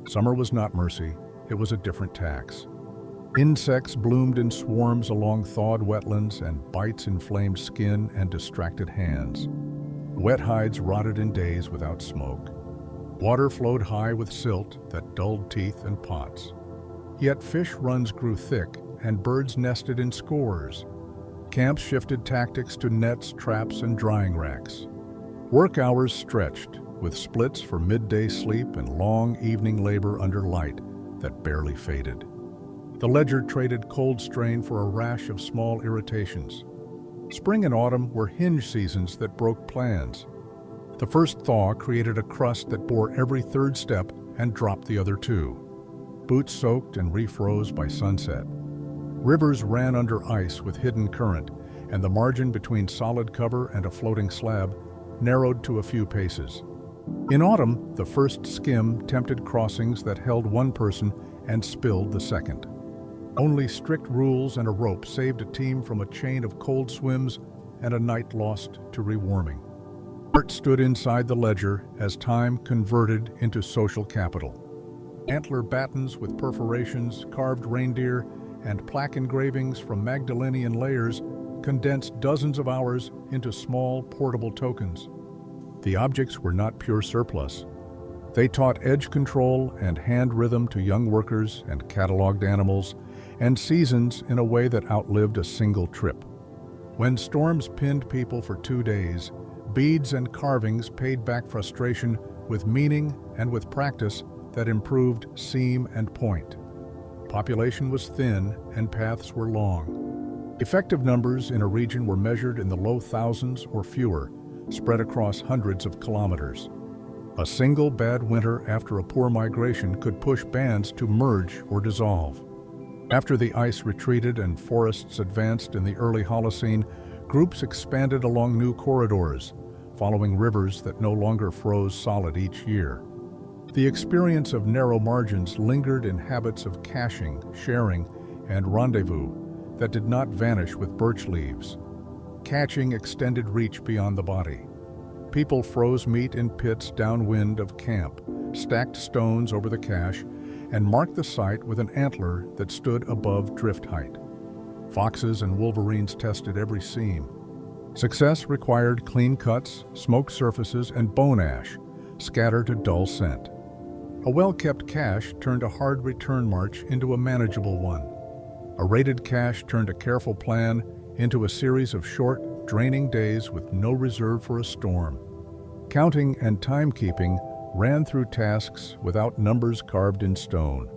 Summer was not mercy, it was a different tax. Insects bloomed in swarms along thawed wetlands, and bites inflamed skin and distracted hands. Wet hides rotted in days without smoke. Water flowed high with silt that dulled teeth and pots. Yet fish runs grew thick, and birds nested in scores. Camps shifted tactics to nets, traps, and drying racks. Work hours stretched, with splits for midday sleep and long evening labor under light that barely faded. The ledger traded cold strain for a rash of small irritations. Spring and autumn were hinge seasons that broke plans. The first thaw created a crust that bore every third step and dropped the other two. Boots soaked and refroze by sunset. Rivers ran under ice with hidden current, and the margin between solid cover and a floating slab narrowed to a few paces. In autumn, the first skim tempted crossings that held one person and spilled the second. Only strict rules and a rope saved a team from a chain of cold swims and a night lost to rewarming. Art stood inside the ledger as time converted into social capital. Antler battens with perforations, carved reindeer, and plaque engravings from Magdalenian layers condensed dozens of hours into small, portable tokens. The objects were not pure surplus. They taught edge control and hand rhythm to young workers and cataloged animals and seasons in a way that outlived a single trip. When storms pinned people for 2 days, beads and carvings paid back frustration with meaning and with practice that improved seam and point. Population was thin and paths were long. Effective numbers in a region were measured in the low thousands or fewer, spread across hundreds of kilometers. A single bad winter after a poor migration could push bands to merge or dissolve. After the ice retreated and forests advanced in the early Holocene, groups expanded along new corridors, following rivers that no longer froze solid each year. The experience of narrow margins lingered in habits of caching, sharing, and rendezvous that did not vanish with birch leaves. Catching extended reach beyond the body. People froze meat in pits downwind of camp, stacked stones over the cache, and marked the site with an antler that stood above drift height. Foxes and wolverines tested every seam. Success required clean cuts, smoked surfaces, and bone ash, scattered to dull scent. A well-kept cache turned a hard return march into a manageable one. A rated cache turned a careful plan into a series of short, draining days with no reserve for a storm. Counting and timekeeping ran through tasks without numbers carved in stone.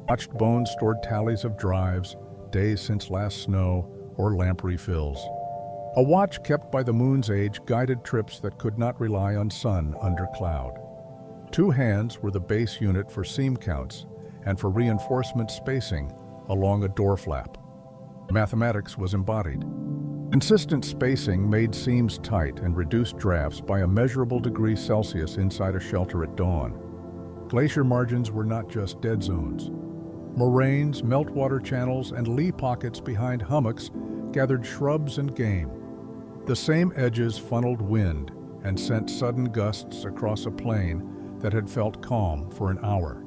Watched bones stored tallies of drives, days since last snow, or lamp refills. A watch kept by the moon's age guided trips that could not rely on sun under cloud. 2 hands were the base unit for seam counts and for reinforcement spacing along a door flap. Mathematics was embodied. Consistent spacing made seams tight and reduced drafts by a measurable degree Celsius inside a shelter at dawn. Glacier margins were not just dead zones. Moraines, meltwater channels, and lee pockets behind hummocks gathered shrubs and game. The same edges funneled wind and sent sudden gusts across a plain that had felt calm for an hour.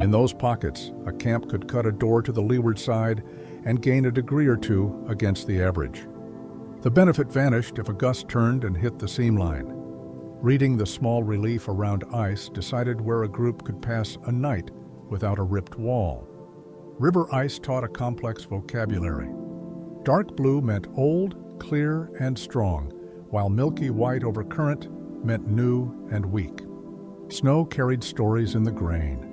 In those pockets, a camp could cut a door to the leeward side and gain a degree or two against the average. The benefit vanished if a gust turned and hit the seam line. Reading the small relief around ice decided where a group could pass a night without a ripped wall. River ice taught a complex vocabulary. Dark blue meant old, clear, and strong, while milky white over current meant new and weak. Snow carried stories in the grain.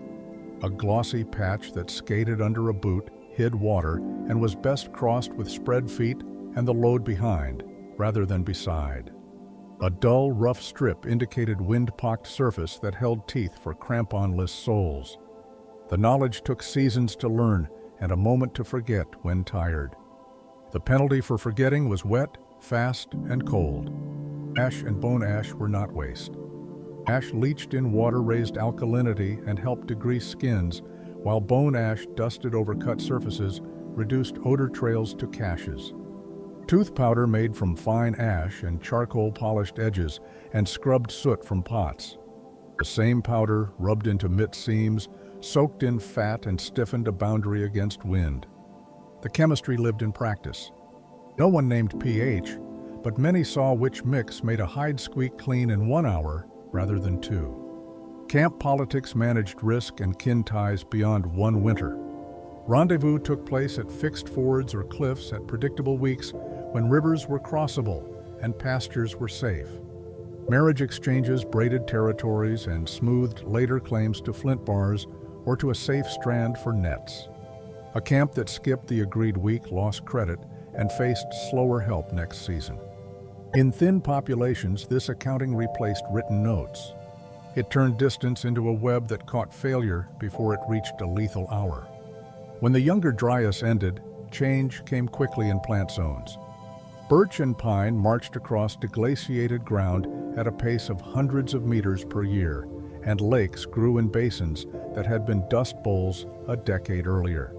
A glossy patch that skated under a boot hid water and was best crossed with spread feet and the load behind, rather than beside. A dull, rough strip indicated wind-pocked surface that held teeth for crampon-less soles. The knowledge took seasons to learn and a moment to forget when tired. The penalty for forgetting was wet, fast, and cold. Ash and bone ash were not waste. Ash leached in water-raised alkalinity and helped degrease skins, while bone ash dusted over cut surfaces reduced odor trails to caches. Tooth powder made from fine ash and charcoal polished edges and scrubbed soot from pots. The same powder, rubbed into mitt seams, soaked in fat and stiffened a boundary against wind. The chemistry lived in practice. No one named pH, but many saw which mix made a hide squeak clean in 1 hour rather than 2. Camp politics managed risk and kin ties beyond one winter. Rendezvous took place at fixed fords or cliffs at predictable weeks when rivers were crossable and pastures were safe. Marriage exchanges braided territories and smoothed later claims to flint bars or to a safe strand for nets. A camp that skipped the agreed week lost credit and faced slower help next season. In thin populations, this accounting replaced written notes. It turned distance into a web that caught failure before it reached a lethal hour. When the younger Dryas ended, change came quickly in plant zones. Birch and pine marched across deglaciated ground at a pace of hundreds of meters per year, and lakes grew in basins that had been dust bowls a decade earlier.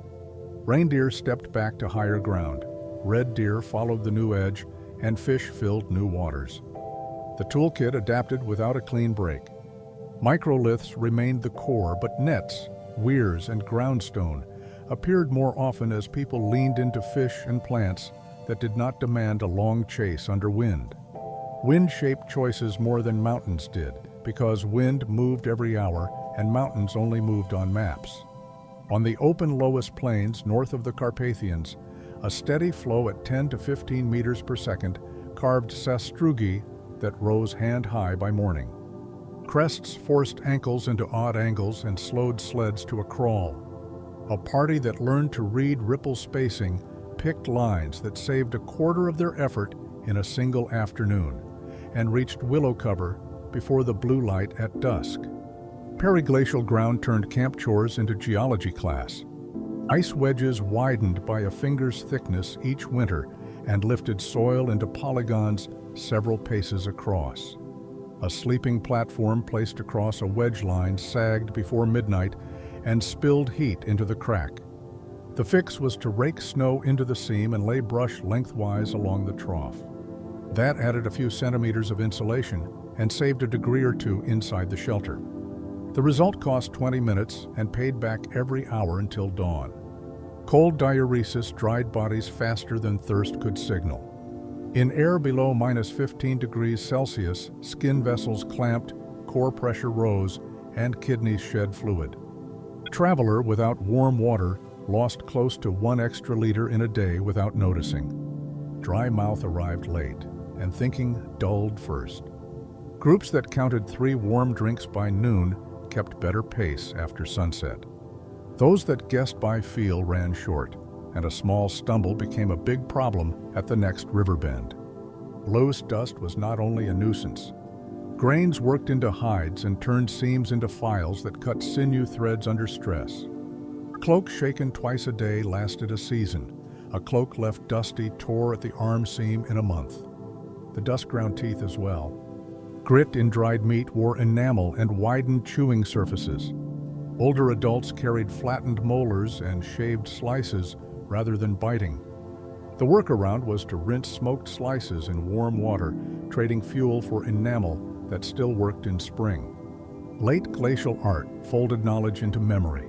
Reindeer stepped back to higher ground, red deer followed the new edge, and fish filled new waters. The toolkit adapted without a clean break. Microliths remained the core, but nets, weirs, and groundstone appeared more often as people leaned into fish and plants that did not demand a long chase under wind. Wind shaped choices more than mountains did, because wind moved every hour and mountains only moved on maps. On the open lowest plains north of the Carpathians, a steady flow at 10 to 15 meters per second carved sastrugi that rose hand-high by morning. Crests forced ankles into odd angles and slowed sleds to a crawl. A party that learned to read ripple spacing picked lines that saved a quarter of their effort in a single afternoon and reached willow cover before the blue light at dusk. Periglacial ground turned camp chores into geology class. Ice wedges widened by a finger's thickness each winter and lifted soil into polygons several paces across. A sleeping platform placed across a wedge line sagged before midnight and spilled heat into the crack. The fix was to rake snow into the seam and lay brush lengthwise along the trough. That added a few centimeters of insulation and saved a degree or two inside the shelter. The result cost 20 minutes and paid back every hour until dawn. Cold diuresis dried bodies faster than thirst could signal. In air below -15 degrees Celsius, skin vessels clamped, core pressure rose, and kidneys shed fluid. A traveler without warm water lost close to 1 extra liter in a day without noticing. Dry mouth arrived late, and thinking dulled first. Groups that counted 3 warm drinks by noon kept better pace after sunset. Those that guessed by feel ran short, and a small stumble became a big problem at the next river bend. Loose dust was not only a nuisance. Grains worked into hides and turned seams into files that cut sinew threads under stress. A cloak shaken twice a day lasted a season. A cloak left dusty tore at the arm seam in a month. The dust ground teeth as well. Grit in dried meat wore enamel and widened chewing surfaces. Older adults carried flattened molars and shaved slices rather than biting. The workaround was to rinse smoked slices in warm water, trading fuel for enamel that still worked in spring. Late glacial art folded knowledge into memory.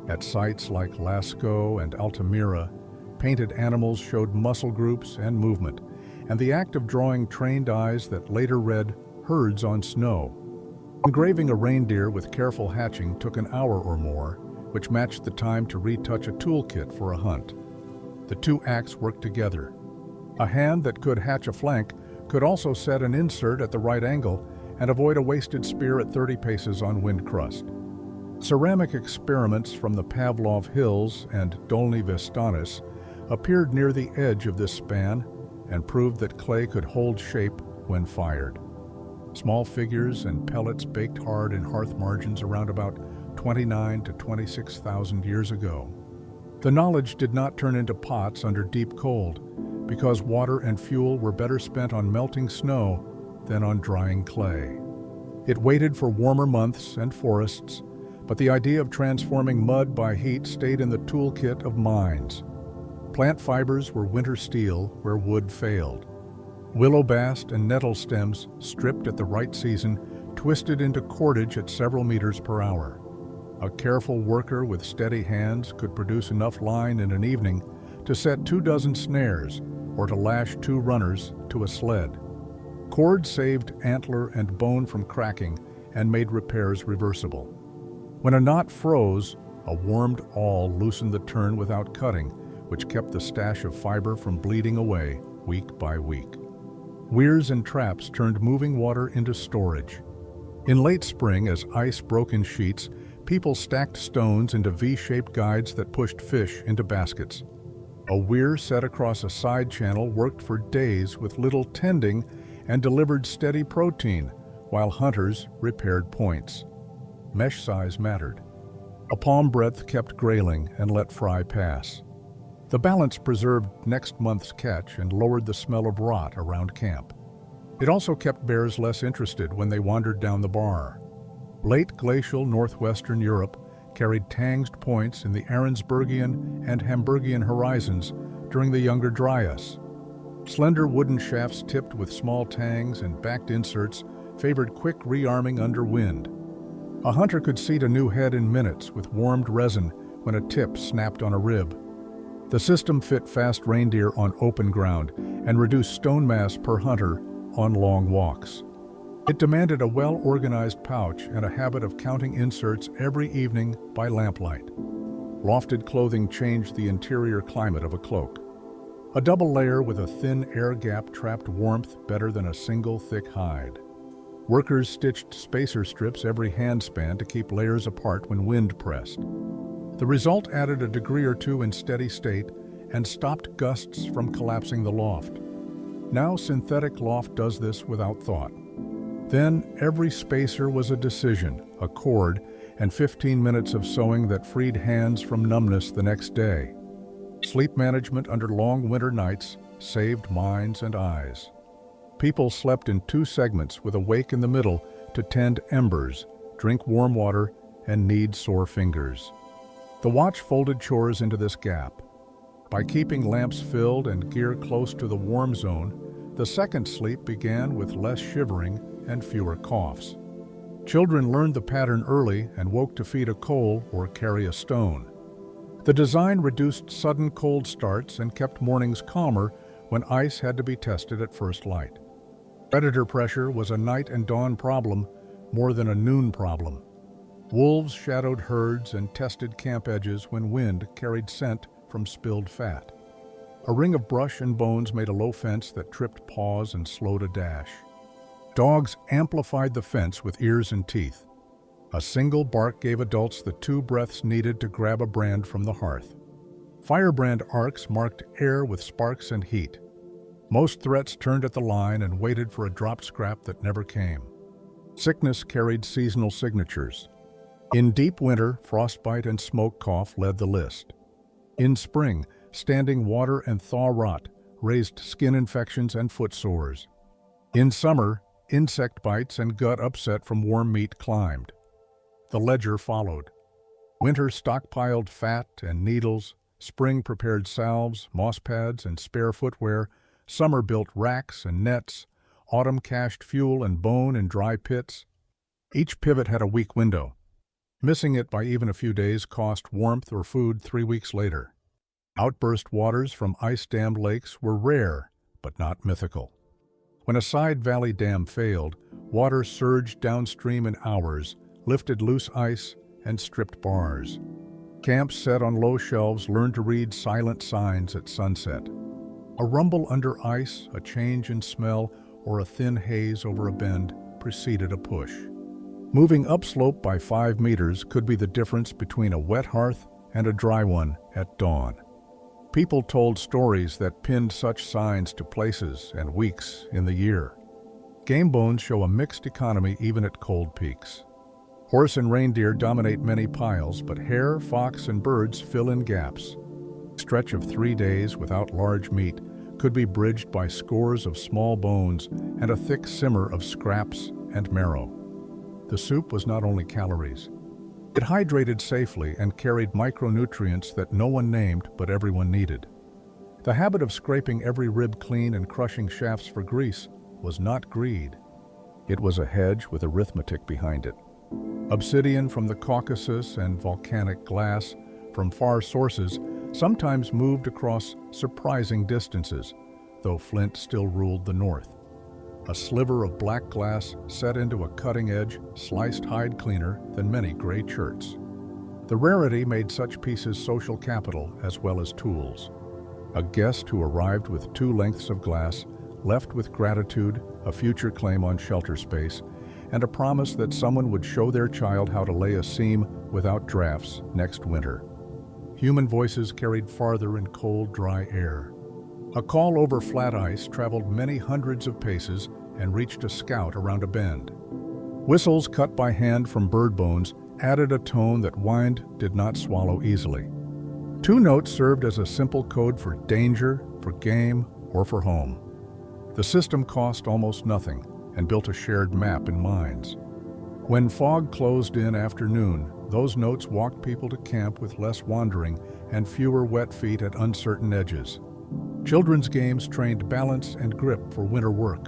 At sites like Lascaux and Altamira, painted animals showed muscle groups and movement, and the act of drawing trained eyes that later read herds on snow. Engraving a reindeer with careful hatching took an hour or more, which matched the time to retouch a toolkit for a hunt. The two acts worked together. A hand that could hatch a flank could also set an insert at the right angle and avoid a wasted spear at 30 paces on wind crust. Ceramic experiments from the Pavlov Hills and Dolny Vestanis appeared near the edge of this span and proved that clay could hold shape when fired. Small figures and pellets baked hard in hearth margins around about 29 to 26,000 years ago. The knowledge did not turn into pots under deep cold because water and fuel were better spent on melting snow than on drying clay. It waited for warmer months and forests, but the idea of transforming mud by heat stayed in the toolkit of mines. Plant fibers were winter steel where wood failed. Willow bast and nettle stems, stripped at the right season, twisted into cordage at several meters per hour. A careful worker with steady hands could produce enough line in an evening to set 24 snares or to lash 2 runners to a sled. Cord saved antler and bone from cracking and made repairs reversible. When a knot froze, a warmed awl loosened the turn without cutting, which kept the stash of fiber from bleeding away week by week. Weirs and traps turned moving water into storage. In late spring, as ice broke in sheets, people stacked stones into V-shaped guides that pushed fish into baskets. A weir set across a side channel worked for days with little tending and delivered steady protein, while hunters repaired points. Mesh size mattered. A palm breadth kept grayling and let fry pass. The balance preserved next month's catch and lowered the smell of rot around camp. It also kept bears less interested when they wandered down the bar. Late glacial northwestern Europe carried tanged points in the Ahrensburgian and Hamburgian horizons during the Younger Dryas. Slender wooden shafts tipped with small tangs and backed inserts favored quick rearming under wind. A hunter could seat a new head in minutes with warmed resin when a tip snapped on a rib. The system fit fast reindeer on open ground and reduced stone mass per hunter on long walks. It demanded a well-organized pouch and a habit of counting inserts every evening by lamplight. Lofted clothing changed the interior climate of a cloak. A double layer with a thin air gap trapped warmth better than a single thick hide. Workers stitched spacer strips every handspan to keep layers apart when wind pressed. The result added a degree or two in steady state and stopped gusts from collapsing the loft. Now synthetic loft does this without thought. Then every spacer was a decision, a cord, and 15 minutes of sewing that freed hands from numbness the next day. Sleep management under long winter nights saved minds and eyes. People slept in 2 segments with a wake in the middle to tend embers, drink warm water, and knead sore fingers. The watch folded chores into this gap. By keeping lamps filled and gear close to the warm zone, the second sleep began with less shivering and fewer coughs. Children learned the pattern early and woke to feed a coal or carry a stone. The design reduced sudden cold starts and kept mornings calmer when ice had to be tested at first light. Predator pressure was a night and dawn problem more than a noon problem. Wolves shadowed herds and tested camp edges when wind carried scent from spilled fat. A ring of brush and bones made a low fence that tripped paws and slowed a dash. Dogs amplified the fence with ears and teeth. A single bark gave adults the 2 breaths needed to grab a brand from the hearth. Firebrand arcs marked air with sparks and heat. Most threats turned at the line and waited for a dropped scrap that never came. Sickness carried seasonal signatures. In deep winter, frostbite and smoke cough led the list. In spring, standing water and thaw rot raised skin infections and foot sores. In summer, insect bites and gut upset from warm meat climbed. The ledger followed. Winter stockpiled fat and needles, Spring prepared salves, moss pads, and spare footwear. Summer built racks and nets. Autumn cached fuel and bone in dry pits. Each pivot had a weak window. Missing it by even a few days cost warmth or food 3 weeks later. Outburst waters from ice-dammed lakes were rare, but not mythical. When a side valley dam failed, water surged downstream in hours, lifted loose ice, and stripped bars. Camps set on low shelves learned to read silent signs at sunset. A rumble under ice, a change in smell, or a thin haze over a bend preceded a push. Moving upslope by 5 meters could be the difference between a wet hearth and a dry one at dawn. People told stories that pinned such signs to places and weeks in the year. Game bones show a mixed economy even at cold peaks. Horse and reindeer dominate many piles, but hare, fox, and birds fill in gaps. A stretch of 3 days without large meat could be bridged by scores of small bones and a thick simmer of scraps and marrow. The soup was not only calories. It hydrated safely and carried micronutrients that no one named but everyone needed. The habit of scraping every rib clean and crushing shafts for grease was not greed. It was a hedge with arithmetic behind it. Obsidian from the Caucasus and volcanic glass from far sources sometimes moved across surprising distances, though flint still ruled the north. A sliver of black glass set into a cutting-edge, sliced hide cleaner than many gray cherts. The rarity made such pieces social capital as well as tools. A guest who arrived with 2 lengths of glass left with gratitude, a future claim on shelter space, and a promise that someone would show their child how to lay a seam without drafts next winter. Human voices carried farther in cold, dry air. A call over flat ice traveled many hundreds of paces and reached a scout around a bend. Whistles cut by hand from bird bones added a tone that wind did not swallow easily. 2 notes served as a simple code for danger, for game, or for home. The system cost almost nothing and built a shared map in minds. When fog closed in after noon, those notes walked people to camp with less wandering and fewer wet feet at uncertain edges. Children's games trained balance and grip for winter work.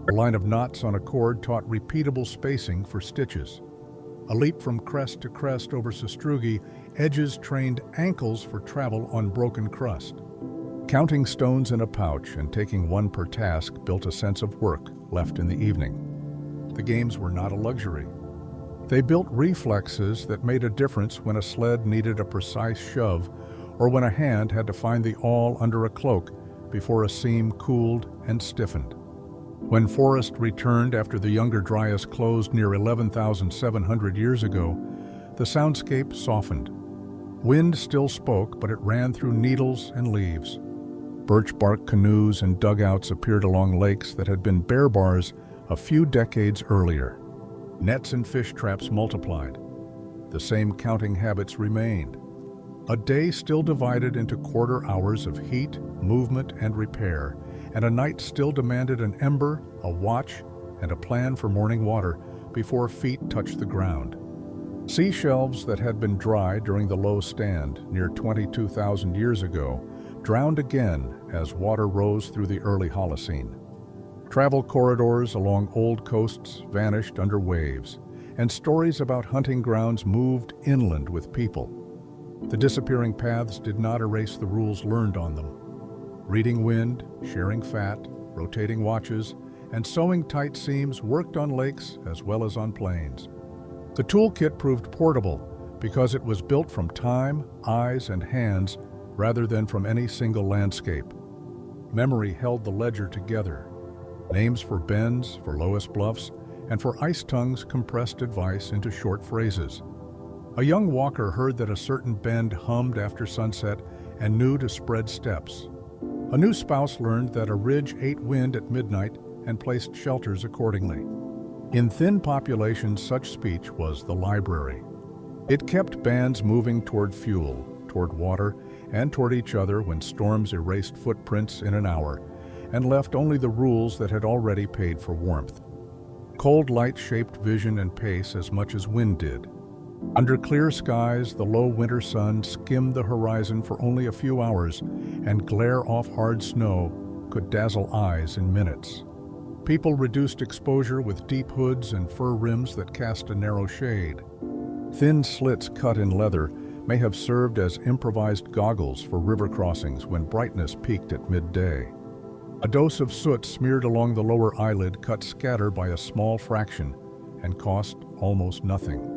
A line of knots on a cord taught repeatable spacing for stitches. A leap from crest to crest over sastrugi edges trained ankles for travel on broken crust. Counting stones in a pouch and taking 1 per task built a sense of work left in the evening. The games were not a luxury. They built reflexes that made a difference when a sled needed a precise shove or when a hand had to find the awl under a cloak before a seam cooled and stiffened. When forest returned after the Younger Dryas closed near 11,700 years ago, the soundscape softened. Wind still spoke, but it ran through needles and leaves. Birch bark canoes and dugouts appeared along lakes that had been bear bars a few decades earlier. Nets and fish traps multiplied. The same counting habits remained. A day still divided into quarter hours of heat, movement, and repair, and a night still demanded an ember, a watch, and a plan for morning water before feet touched the ground. Sea shelves that had been dry during the low stand near 22,000 years ago drowned again as water rose through the early Holocene. Travel corridors along old coasts vanished under waves, and stories about hunting grounds moved inland with people. The disappearing paths did not erase the rules learned on them. Reading wind, sharing fat, rotating watches, and sewing tight seams worked on lakes as well as on plains. The toolkit proved portable because it was built from time, eyes, and hands rather than from any single landscape. Memory held the ledger together. Names for bends, for lowest bluffs, and for ice tongues compressed advice into short phrases. A young walker heard that a certain bend hummed after sunset and knew to spread steps. A new spouse learned that a ridge ate wind at midnight and placed shelters accordingly. In thin populations, such speech was the library. It kept bands moving toward fuel, toward water, and toward each other when storms erased footprints in an hour and left only the rules that had already paid for warmth. Cold light shaped vision and pace as much as wind did. Under clear skies, the low winter sun skimmed the horizon for only a few hours, and glare off hard snow could dazzle eyes in minutes. People reduced exposure with deep hoods and fur rims that cast a narrow shade. Thin slits cut in leather may have served as improvised goggles for river crossings when brightness peaked at midday. A dose of soot smeared along the lower eyelid cut scatter by a small fraction and cost almost nothing.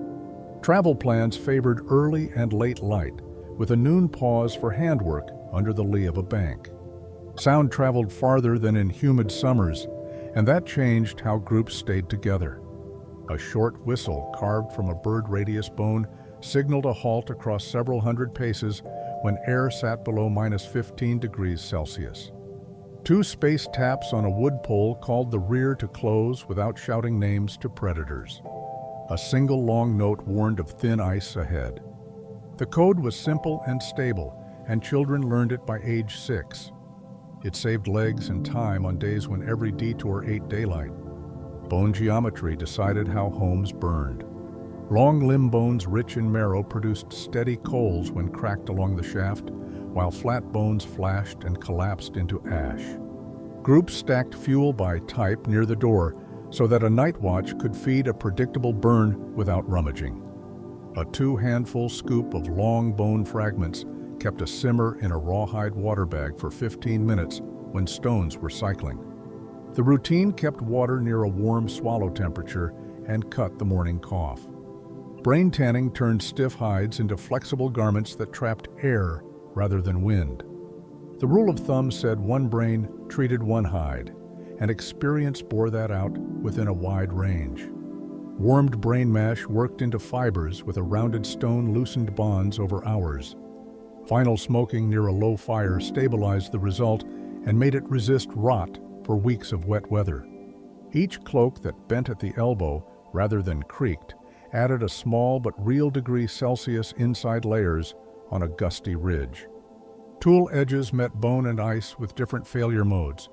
Travel plans favored early and late light, with a noon pause for handwork under the lee of a bank. Sound traveled farther than in humid summers, and that changed how groups stayed together. A short whistle carved from a bird radius bone signaled a halt across several hundred paces when air sat below -15 degrees Celsius. Two spaced taps on a wood pole called the rear to close without shouting names to predators. A single long note warned of thin ice ahead. The code was simple and stable, and children learned it by age 6. It saved legs and time on days when every detour ate daylight. Bone geometry decided how homes burned. Long limb bones rich in marrow produced steady coals when cracked along the shaft, while flat bones flashed and collapsed into ash. Groups stacked fuel by type near the door so that a night watch could feed a predictable burn without rummaging. A 2-handful scoop of long bone fragments kept a simmer in a rawhide water bag for 15 minutes when stones were cycling. The routine kept water near a warm swallow temperature and cut the morning cough. Brain tanning turned stiff hides into flexible garments that trapped air rather than wind. The rule of thumb said one brain treated one hide, and experience bore that out within a wide range. Warmed brain mash worked into fibers with a rounded stone loosened bonds over hours. Final smoking near a low fire stabilized the result and made it resist rot for weeks of wet weather. Each cloak that bent at the elbow rather than creaked added a small but real degree Celsius inside layers on a gusty ridge. Tool edges met bone and ice with different failure modes.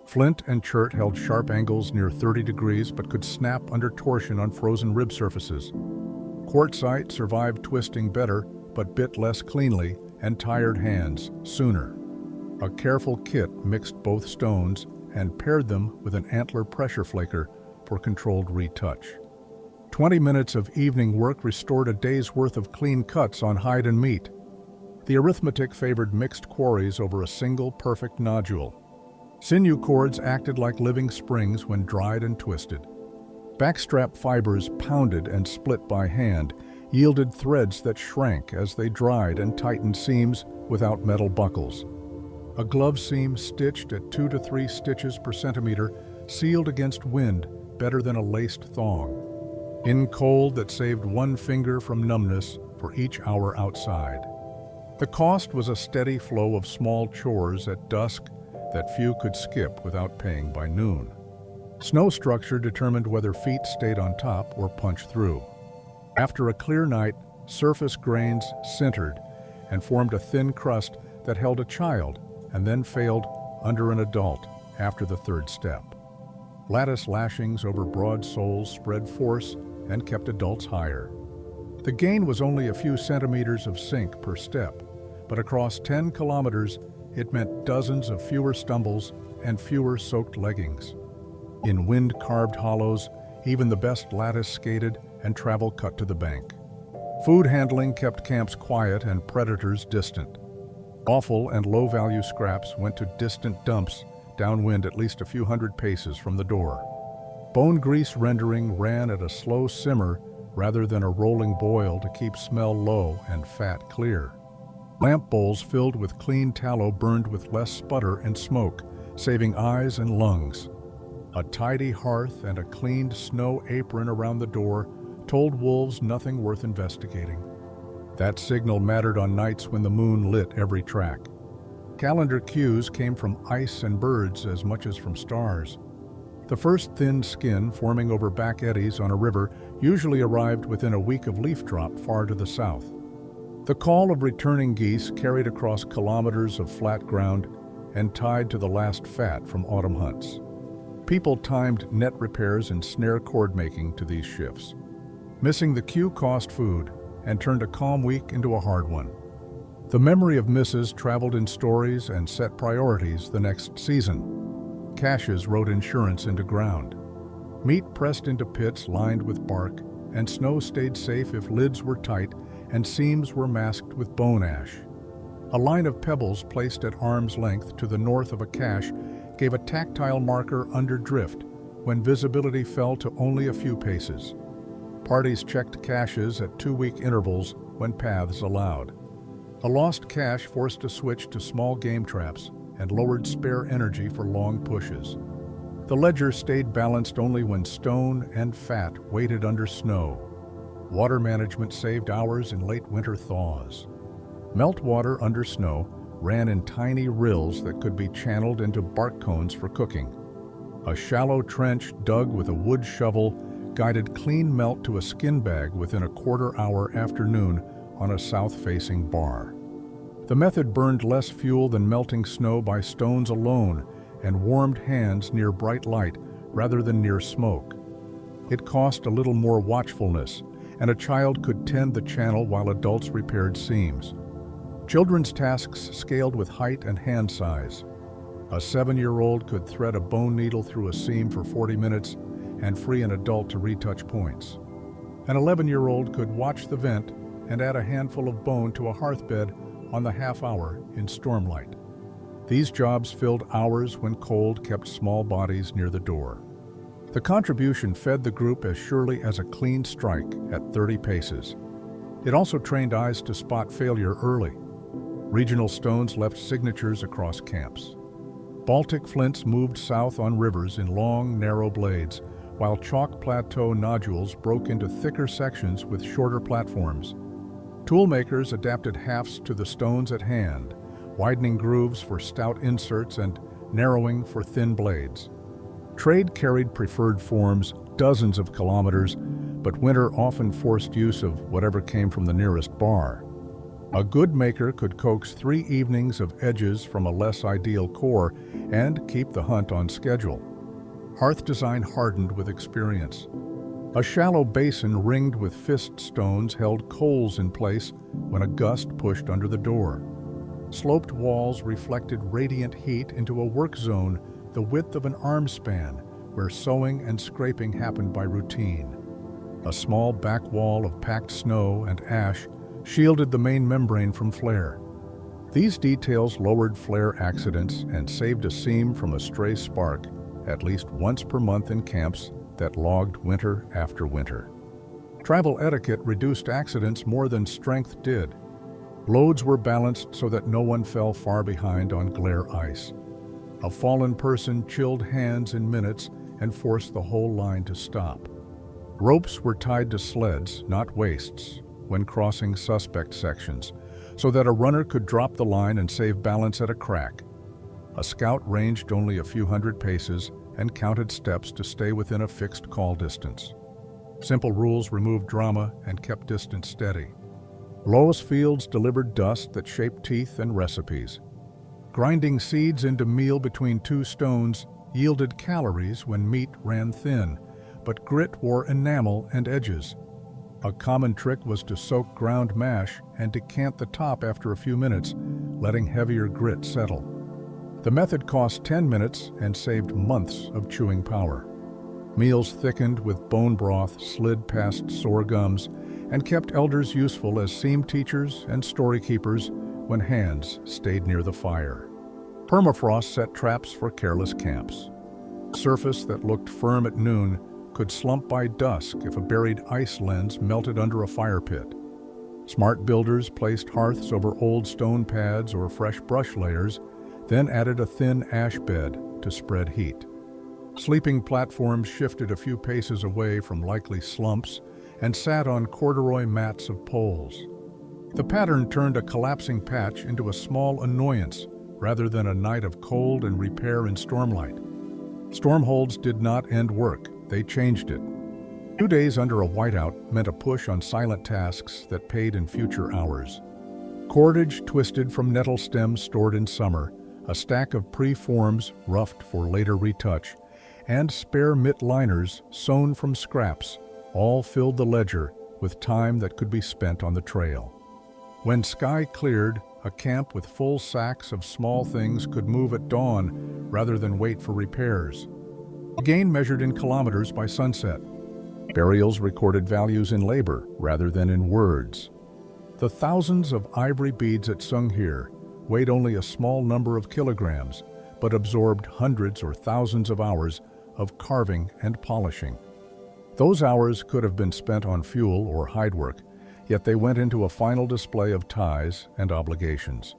Flint and chert held sharp angles near 30 degrees but could snap under torsion on frozen rib surfaces. Quartzite survived twisting better but bit less cleanly and tired hands sooner. A careful kit mixed both stones and paired them with an antler pressure flaker for controlled retouch. 20 minutes of evening work restored a day's worth of clean cuts on hide and meat. The arithmetic favored mixed quarries over a single perfect nodule. Sinew cords acted like living springs when dried and twisted. Backstrap fibers pounded and split by hand yielded threads that shrank as they dried and tightened seams without metal buckles. A glove seam stitched at 2 to 3 stitches per centimeter sealed against wind better than a laced thong. In cold that saved one finger from numbness for each hour outside. The cost was a steady flow of small chores at dusk that few could skip without paying by noon. Snow structure determined whether feet stayed on top or punched through. After a clear night, surface grains sintered and formed a thin crust that held a child and then failed under an adult after the third step. Lattice lashings over broad soles spread force and kept adults higher. The gain was only a few centimeters of sink per step, but across 10 kilometers, it meant dozens of fewer stumbles and fewer soaked leggings. In wind-carved hollows, even the best lattice skated and travel cut to the bank. Food handling kept camps quiet and predators distant. Offal and low-value scraps went to distant dumps downwind at least a few hundred paces from the door. Bone grease rendering ran at a slow simmer rather than a rolling boil to keep smell low and fat clear. Lamp bowls filled with clean tallow burned with less sputter and smoke, saving eyes and lungs. A tidy hearth and a cleaned snow apron around the door told wolves nothing worth investigating. That signal mattered on nights when the moon lit every track. Calendar cues came from ice and birds as much as from stars. The first thin skin forming over back eddies on a river usually arrived within a week of leaf drop far to the south. The call of returning geese carried across kilometers of flat ground and tied to the last fat from autumn hunts. People timed net repairs and snare cord making to these shifts. Missing the cue cost food and turned a calm week into a hard one. The memory of misses traveled in stories and set priorities the next season. Caches wrote insurance into ground. Meat pressed into pits lined with bark, and snow stayed safe if lids were tight and seams were masked with bone ash. A line of pebbles placed at arm's length to the north of a cache gave a tactile marker under drift when visibility fell to only a few paces. Parties checked caches at 2-week intervals when paths allowed. A lost cache forced a switch to small game traps and lowered spare energy for long pushes. The ledger stayed balanced only when stone and fat waited under snow. Water management saved hours in late winter thaws. Meltwater under snow ran in tiny rills that could be channeled into bark cones for cooking. A shallow trench dug with a wood shovel guided clean melt to a skin bag within a quarter-hour afternoon on a south-facing bar. The method burned less fuel than melting snow by stones alone and warmed hands near bright light rather than near smoke. It cost a little more watchfulness, and a child could tend the channel while adults repaired seams. Children's tasks scaled with height and hand size. A 7-year-old could thread a bone needle through a seam for 40 minutes and free an adult to retouch points. An 11-year-old could watch the vent and add a handful of bone to a hearthbed on the half-hour in stormlight. These jobs filled hours when cold kept small bodies near the door. The contribution fed the group as surely as a clean strike at 30 paces. It also trained eyes to spot failure early. Regional stones left signatures across camps. Baltic flints moved south on rivers in long, narrow blades, while chalk plateau nodules broke into thicker sections with shorter platforms. Toolmakers adapted hafts to the stones at hand, widening grooves for stout inserts and narrowing for thin blades. Trade carried preferred forms dozens of kilometers, but winter often forced use of whatever came from the nearest bar. A good maker could coax 3 evenings of edges from a less ideal core and keep the hunt on schedule. Hearth design hardened with experience. A shallow basin ringed with fist stones held coals in place when a gust pushed under the door. Sloped walls reflected radiant heat into a work zone the width of an arm span, where sewing and scraping happened by routine. A small back wall of packed snow and ash shielded the main membrane from flare. These details lowered flare accidents and saved a seam from a stray spark at least once per month in camps that logged winter after winter. Travel etiquette reduced accidents more than strength did. Loads were balanced so that no one fell far behind on glare ice. A fallen person chilled hands in minutes and forced the whole line to stop. Ropes were tied to sleds, not waists, when crossing suspect sections, so that a runner could drop the line and save balance at a crack. A scout ranged only a few hundred paces and counted steps to stay within a fixed call distance. Simple rules removed drama and kept distance steady. Loess fields delivered dust that shaped teeth and recipes. Grinding seeds into meal between 2 stones yielded calories when meat ran thin, but grit wore enamel and edges. A common trick was to soak ground mash and decant the top after a few minutes, letting heavier grit settle. The method cost 10 minutes and saved months of chewing power. Meals thickened with bone broth slid past sore gums and kept elders useful as seam teachers and story keepers when hands stayed near the fire. Permafrost set traps for careless camps. Surface that looked firm at noon could slump by dusk if a buried ice lens melted under a fire pit. Smart builders placed hearths over old stone pads or fresh brush layers, then added a thin ash bed to spread heat. Sleeping platforms shifted a few paces away from likely slumps and sat on corduroy mats of poles. The pattern turned a collapsing patch into a small annoyance rather than a night of cold and repair in stormlight. Stormholds did not end work, they changed it. 2 days under a whiteout meant a push on silent tasks that paid in future hours. Cordage twisted from nettle stems stored in summer, a stack of pre-forms roughed for later retouch, and spare mitt liners sewn from scraps, all filled the ledger with time that could be spent on the trail. When sky cleared, a camp with full sacks of small things could move at dawn rather than wait for repairs. Gain measured in kilometers by sunset. Burials recorded values in labor rather than in words. The thousands of ivory beads at Sunghir weighed only a small number of kilograms, but absorbed hundreds or thousands of hours of carving and polishing. Those hours could have been spent on fuel or hide work, yet they went into a final display of ties and obligations.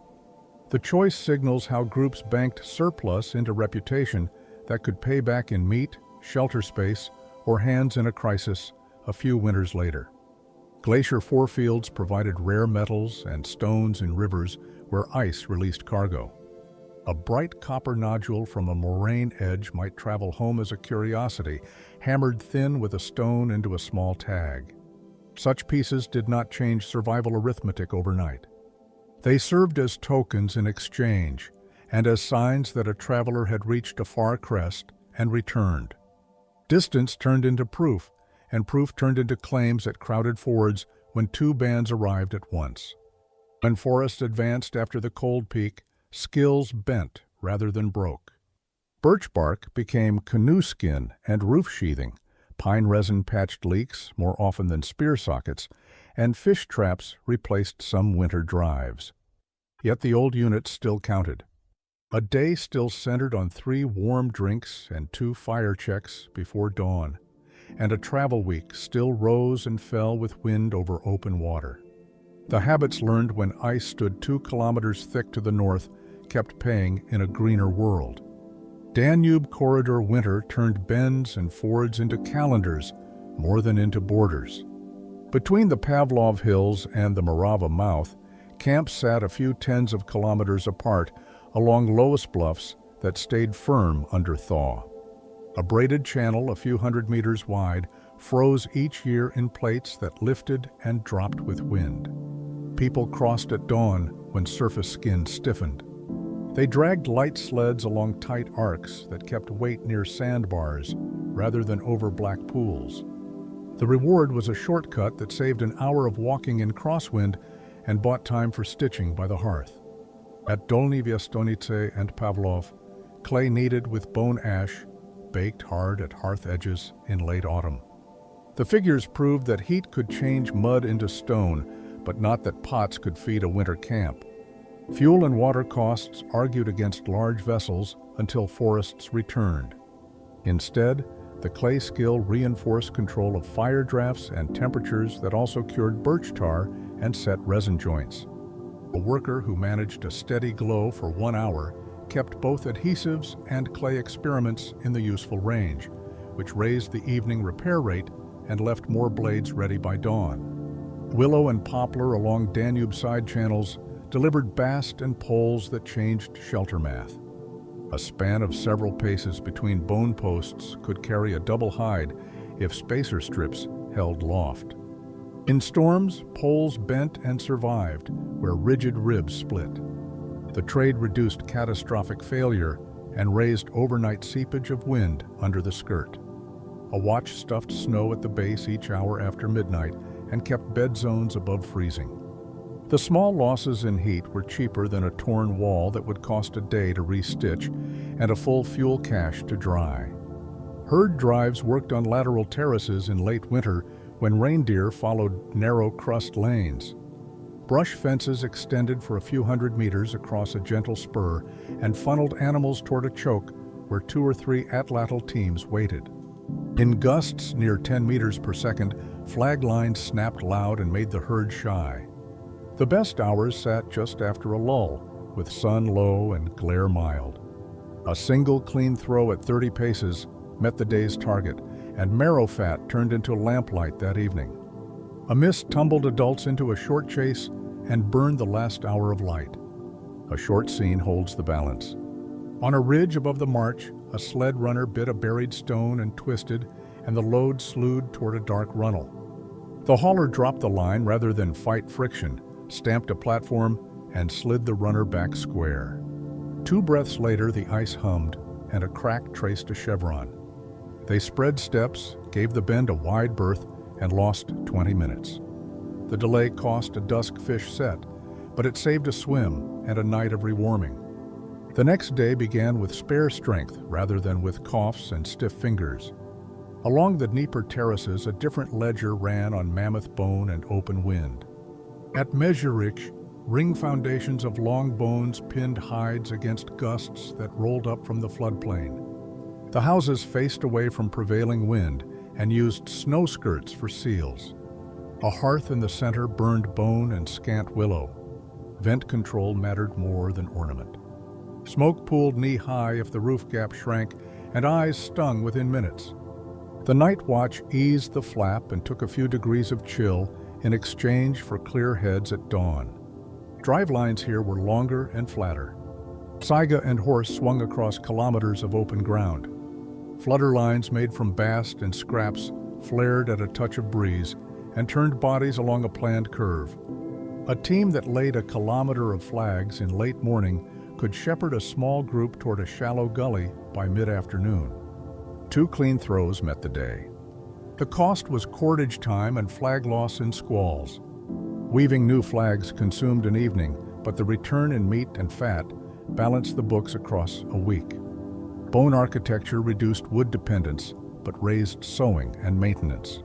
The choice signals how groups banked surplus into reputation that could pay back in meat, shelter space, or hands in a crisis a few winters later. Glacier forefields provided rare metals and stones in rivers where ice released cargo. A bright copper nodule from a moraine edge might travel home as a curiosity, hammered thin with a stone into a small tag. Such pieces did not change survival arithmetic overnight. They served as tokens in exchange and as signs that a traveler had reached a far crest and returned. Distance turned into proof, and proof turned into claims at crowded fords when two bands arrived at once. When forests advanced after the cold peak, skills bent rather than broke. Birch bark became canoe skin and roof sheathing, pine resin patched leaks more often than spear sockets, and fish traps replaced some winter drives. Yet the old units still counted. A day still centered on 3 warm drinks and 2 fire checks before dawn, and a travel week still rose and fell with wind over open water. The habits learned when ice stood 2 kilometers thick to the north kept paying in a greener world. Danube corridor winter turned bends and fords into calendars more than into borders. Between the Pavlov Hills and the Morava mouth, camps sat a few tens of kilometers apart along lowest bluffs that stayed firm under thaw. A braided channel a few hundred meters wide froze each year in plates that lifted and dropped with wind. People crossed at dawn when surface skin stiffened. They dragged light sleds along tight arcs that kept weight near sandbars rather than over black pools. The reward was a shortcut that saved an hour of walking in crosswind and bought time for stitching by the hearth. At Dolny Viestonice and Pavlov, clay kneaded with bone ash, baked hard at hearth edges in late autumn. The figures proved that heat could change mud into stone, but not that pots could feed a winter camp. Fuel and water costs argued against large vessels until forests returned. Instead, the clay skill reinforced control of fire drafts and temperatures that also cured birch tar and set resin joints. A worker who managed a steady glow for 1 hour kept both adhesives and clay experiments in the useful range, which raised the evening repair rate and left more blades ready by dawn. Willow and poplar along Danube side channels delivered bast and poles that changed shelter math. A span of several paces between bone posts could carry a double hide if spacer strips held loft. In storms, poles bent and survived where rigid ribs split. The trade reduced catastrophic failure and raised overnight seepage of wind under the skirt. A watch stuffed snow at the base each hour after midnight and kept bed zones above freezing. The small losses in heat were cheaper than a torn wall that would cost a day to restitch and a full fuel cache to dry. Herd drives worked on lateral terraces in late winter when reindeer followed narrow crust lanes. Brush fences extended for a few hundred meters across a gentle spur and funneled animals toward a choke where 2 or 3 atlatl teams waited. In gusts near 10 meters per second, flag lines snapped loud and made the herd shy. The best hours sat just after a lull, with sun low and glare mild. A single clean throw at 30 paces met the day's target, and marrow fat turned into lamplight that evening. A mist tumbled adults into a short chase and burned the last hour of light. A short scene holds the balance. On a ridge above the march, a sled runner bit a buried stone and twisted, and the load slewed toward a dark runnel. The hauler dropped the line rather than fight friction, stamped a platform, and slid the runner back square. 2 breaths later, the ice hummed, and a crack traced a chevron. They spread steps, gave the bend a wide berth, and lost 20 minutes. The delay cost a dusk fish set, but it saved a swim and a night of rewarming. The next day began with spare strength rather than with coughs and stiff fingers. Along the Dnieper terraces, a different ledger ran on mammoth bone and open wind. At Misjudge, ring foundations of long bones pinned hides against gusts that rolled up from the floodplain. The houses faced away from prevailing wind and used snow skirts for seals. A hearth in the center burned bone and scant willow. Vent control mattered more than ornament. Smoke pooled knee-high if the roof gap shrank, and eyes stung within minutes. The night watch eased the flap and took a few degrees of chill in exchange for clear heads at dawn. Drive lines here were longer and flatter. Saiga and horse swung across kilometers of open ground. Flutter lines made from bast and scraps flared at a touch of breeze and turned bodies along a planned curve. A team that laid a kilometer of flags in late morning could shepherd a small group toward a shallow gully by mid-afternoon. 2 clean throws met the day. The cost was cordage time and flag loss in squalls. Weaving new flags consumed an evening, but the return in meat and fat balanced the books across a week. Bone architecture reduced wood dependence, but raised sewing and maintenance.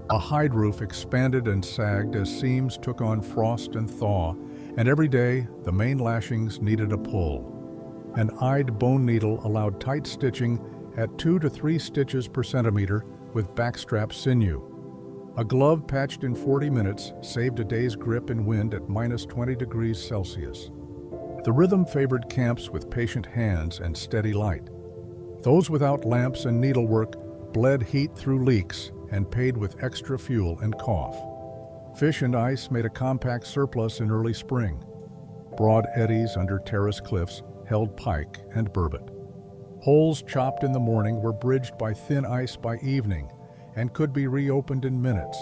A hide roof expanded and sagged as seams took on frost and thaw, and every day the main lashings needed a pull. An eyed bone needle allowed tight stitching at 2 to 3 stitches per centimeter with backstrap sinew. A glove patched in 40 minutes saved a day's grip in wind at -20 degrees Celsius. The rhythm favored camps with patient hands and steady light. Those without lamps and needlework bled heat through leaks and paid with extra fuel and cough. Fish and ice made a compact surplus in early spring. Broad eddies under terrace cliffs held pike and burbot. Holes chopped in the morning were bridged by thin ice by evening and could be reopened in minutes.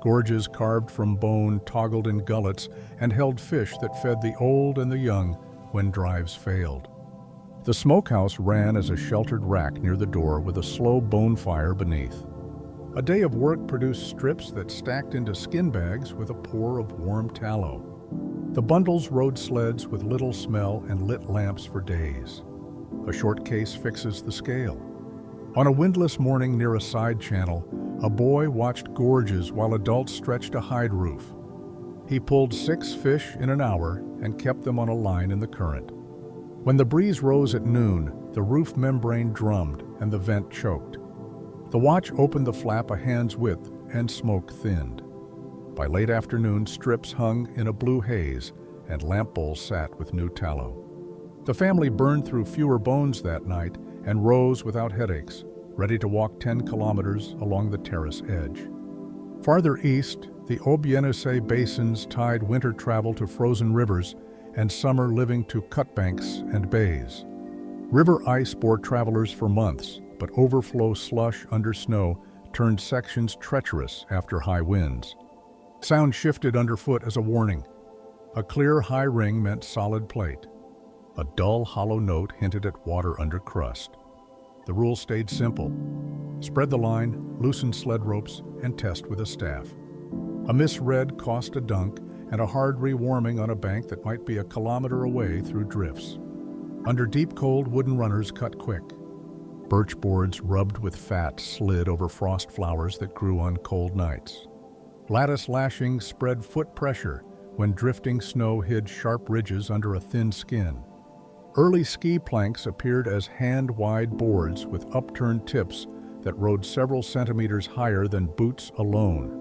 Gorges carved from bone toggled in gullets and held fish that fed the old and the young when drives failed. The smokehouse ran as a sheltered rack near the door with a slow bone fire beneath. A day of work produced strips that stacked into skin bags with a pour of warm tallow. The bundles rode sleds with little smell and lit lamps for days. A short case fixes the scale. On a windless morning near a side channel, a boy watched gorges while adults stretched a hide roof. He pulled 6 fish in an hour and kept them on a line in the current. When the breeze rose at noon, the roof membrane drummed and the vent choked. The watch opened the flap a hand's width and smoke thinned. By late afternoon, strips hung in a blue haze and lamp bowls sat with new tallow. The family burned through fewer bones that night and rose without headaches, ready to walk 10 kilometers along the terrace edge. Farther east, the Obienese basins tied winter travel to frozen rivers and summer living to cutbanks and bays. River ice bore travelers for months, but overflow slush under snow turned sections treacherous after high winds. Sound shifted underfoot as a warning. A clear high ring meant solid plate. A dull hollow note hinted at water under crust. The rule stayed simple. Spread the line, loosen sled ropes, and test with a staff. A misread cost a dunk and a hard rewarming on a bank that might be a kilometer away through drifts. Under deep cold, wooden runners cut quick. Birch boards rubbed with fat slid over frost flowers that grew on cold nights. Lattice lashings spread foot pressure when drifting snow hid sharp ridges under a thin skin. Early ski planks appeared as hand-wide boards with upturned tips that rode several centimeters higher than boots alone.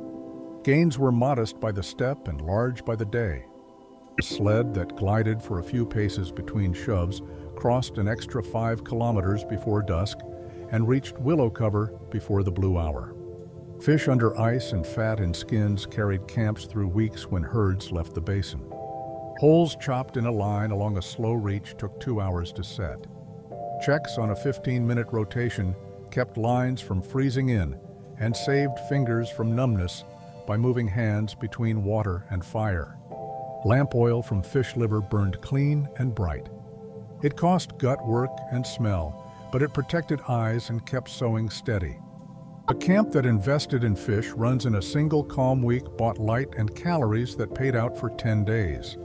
Gains were modest by the step and large by the day. A sled that glided for a few paces between shoves crossed an extra 5 kilometers before dusk and reached willow cover before the blue hour. Fish under ice and fat in skins carried camps through weeks when herds left the basin. Holes chopped in a line along a slow reach took 2 hours to set. Checks on a 15-minute rotation kept lines from freezing in and saved fingers from numbness by moving hands between water and fire. Lamp oil from fish liver burned clean and bright. It cost gut work and smell, but it protected eyes and kept sewing steady. A camp that invested in fish runs in a single calm week bought light and calories that paid out for 10 days.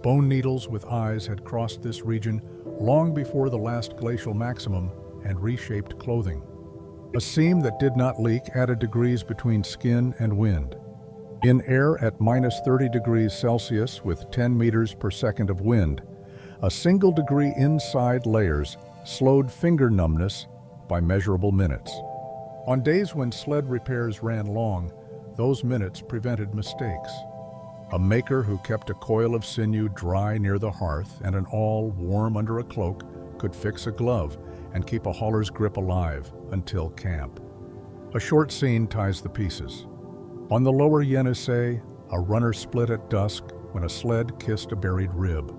Bone needles with eyes had crossed this region long before the last glacial maximum and reshaped clothing. A seam that did not leak added degrees between skin and wind. In air at -30 degrees Celsius with 10 meters per second of wind, a single degree inside layers slowed finger numbness by measurable minutes. On days when sled repairs ran long, those minutes prevented mistakes. A maker who kept a coil of sinew dry near the hearth and an awl warm under a cloak could fix a glove and keep a hauler's grip alive until camp. A short scene ties the pieces. On the lower Yenisei, a runner split at dusk when a sled kissed a buried rib.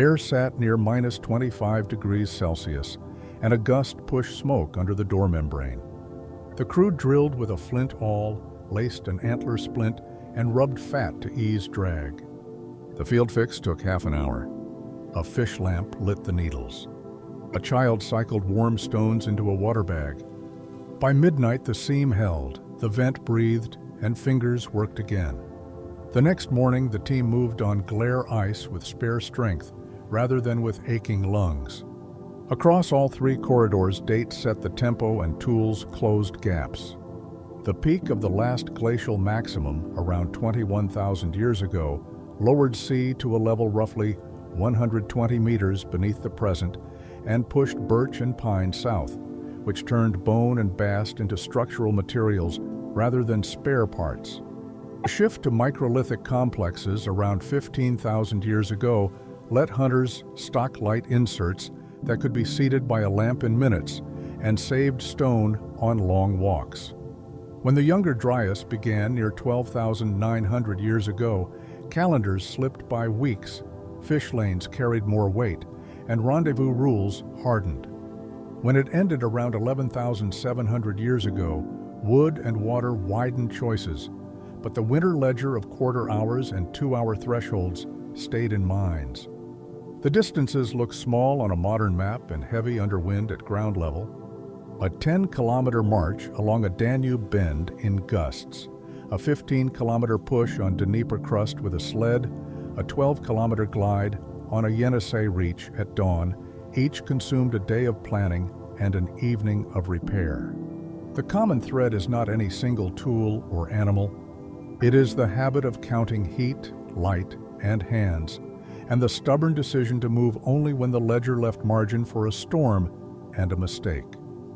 Air sat near -25 degrees Celsius, and a gust pushed smoke under the door membrane. The crew drilled with a flint awl, laced an antler splint, and rubbed fat to ease drag. The field fix took half an hour. A fish lamp lit the needles. A child cycled warm stones into a water bag. By midnight, the seam held, the vent breathed, and fingers worked again. The next morning, the team moved on glare ice with spare strength rather than with aching lungs. Across all three corridors, dates set the tempo and tools closed gaps. The peak of the last glacial maximum, around 21,000 years ago, lowered sea to a level roughly 120 meters beneath the present and pushed birch and pine south, which turned bone and bast into structural materials rather than spare parts. A shift to microlithic complexes around 15,000 years ago let hunters stock light inserts that could be seated by a lamp in minutes and saved stone on long walks. When the Younger Dryas began near 12,900 years ago, calendars slipped by weeks, fish lanes carried more weight, and rendezvous rules hardened. When it ended around 11,700 years ago, wood and water widened choices, but the winter ledger of quarter hours and 2-hour thresholds stayed in minds. The distances look small on a modern map and heavy under wind at ground level. A 10-kilometer march along a Danube bend in gusts, a 15-kilometer push on Dnieper crust with a sled, a 12-kilometer glide on a Yenisei reach at dawn, each consumed a day of planning and an evening of repair. The common thread is not any single tool or animal. It is the habit of counting heat, light, and hands, and the stubborn decision to move only when the ledger left margin for a storm and a mistake.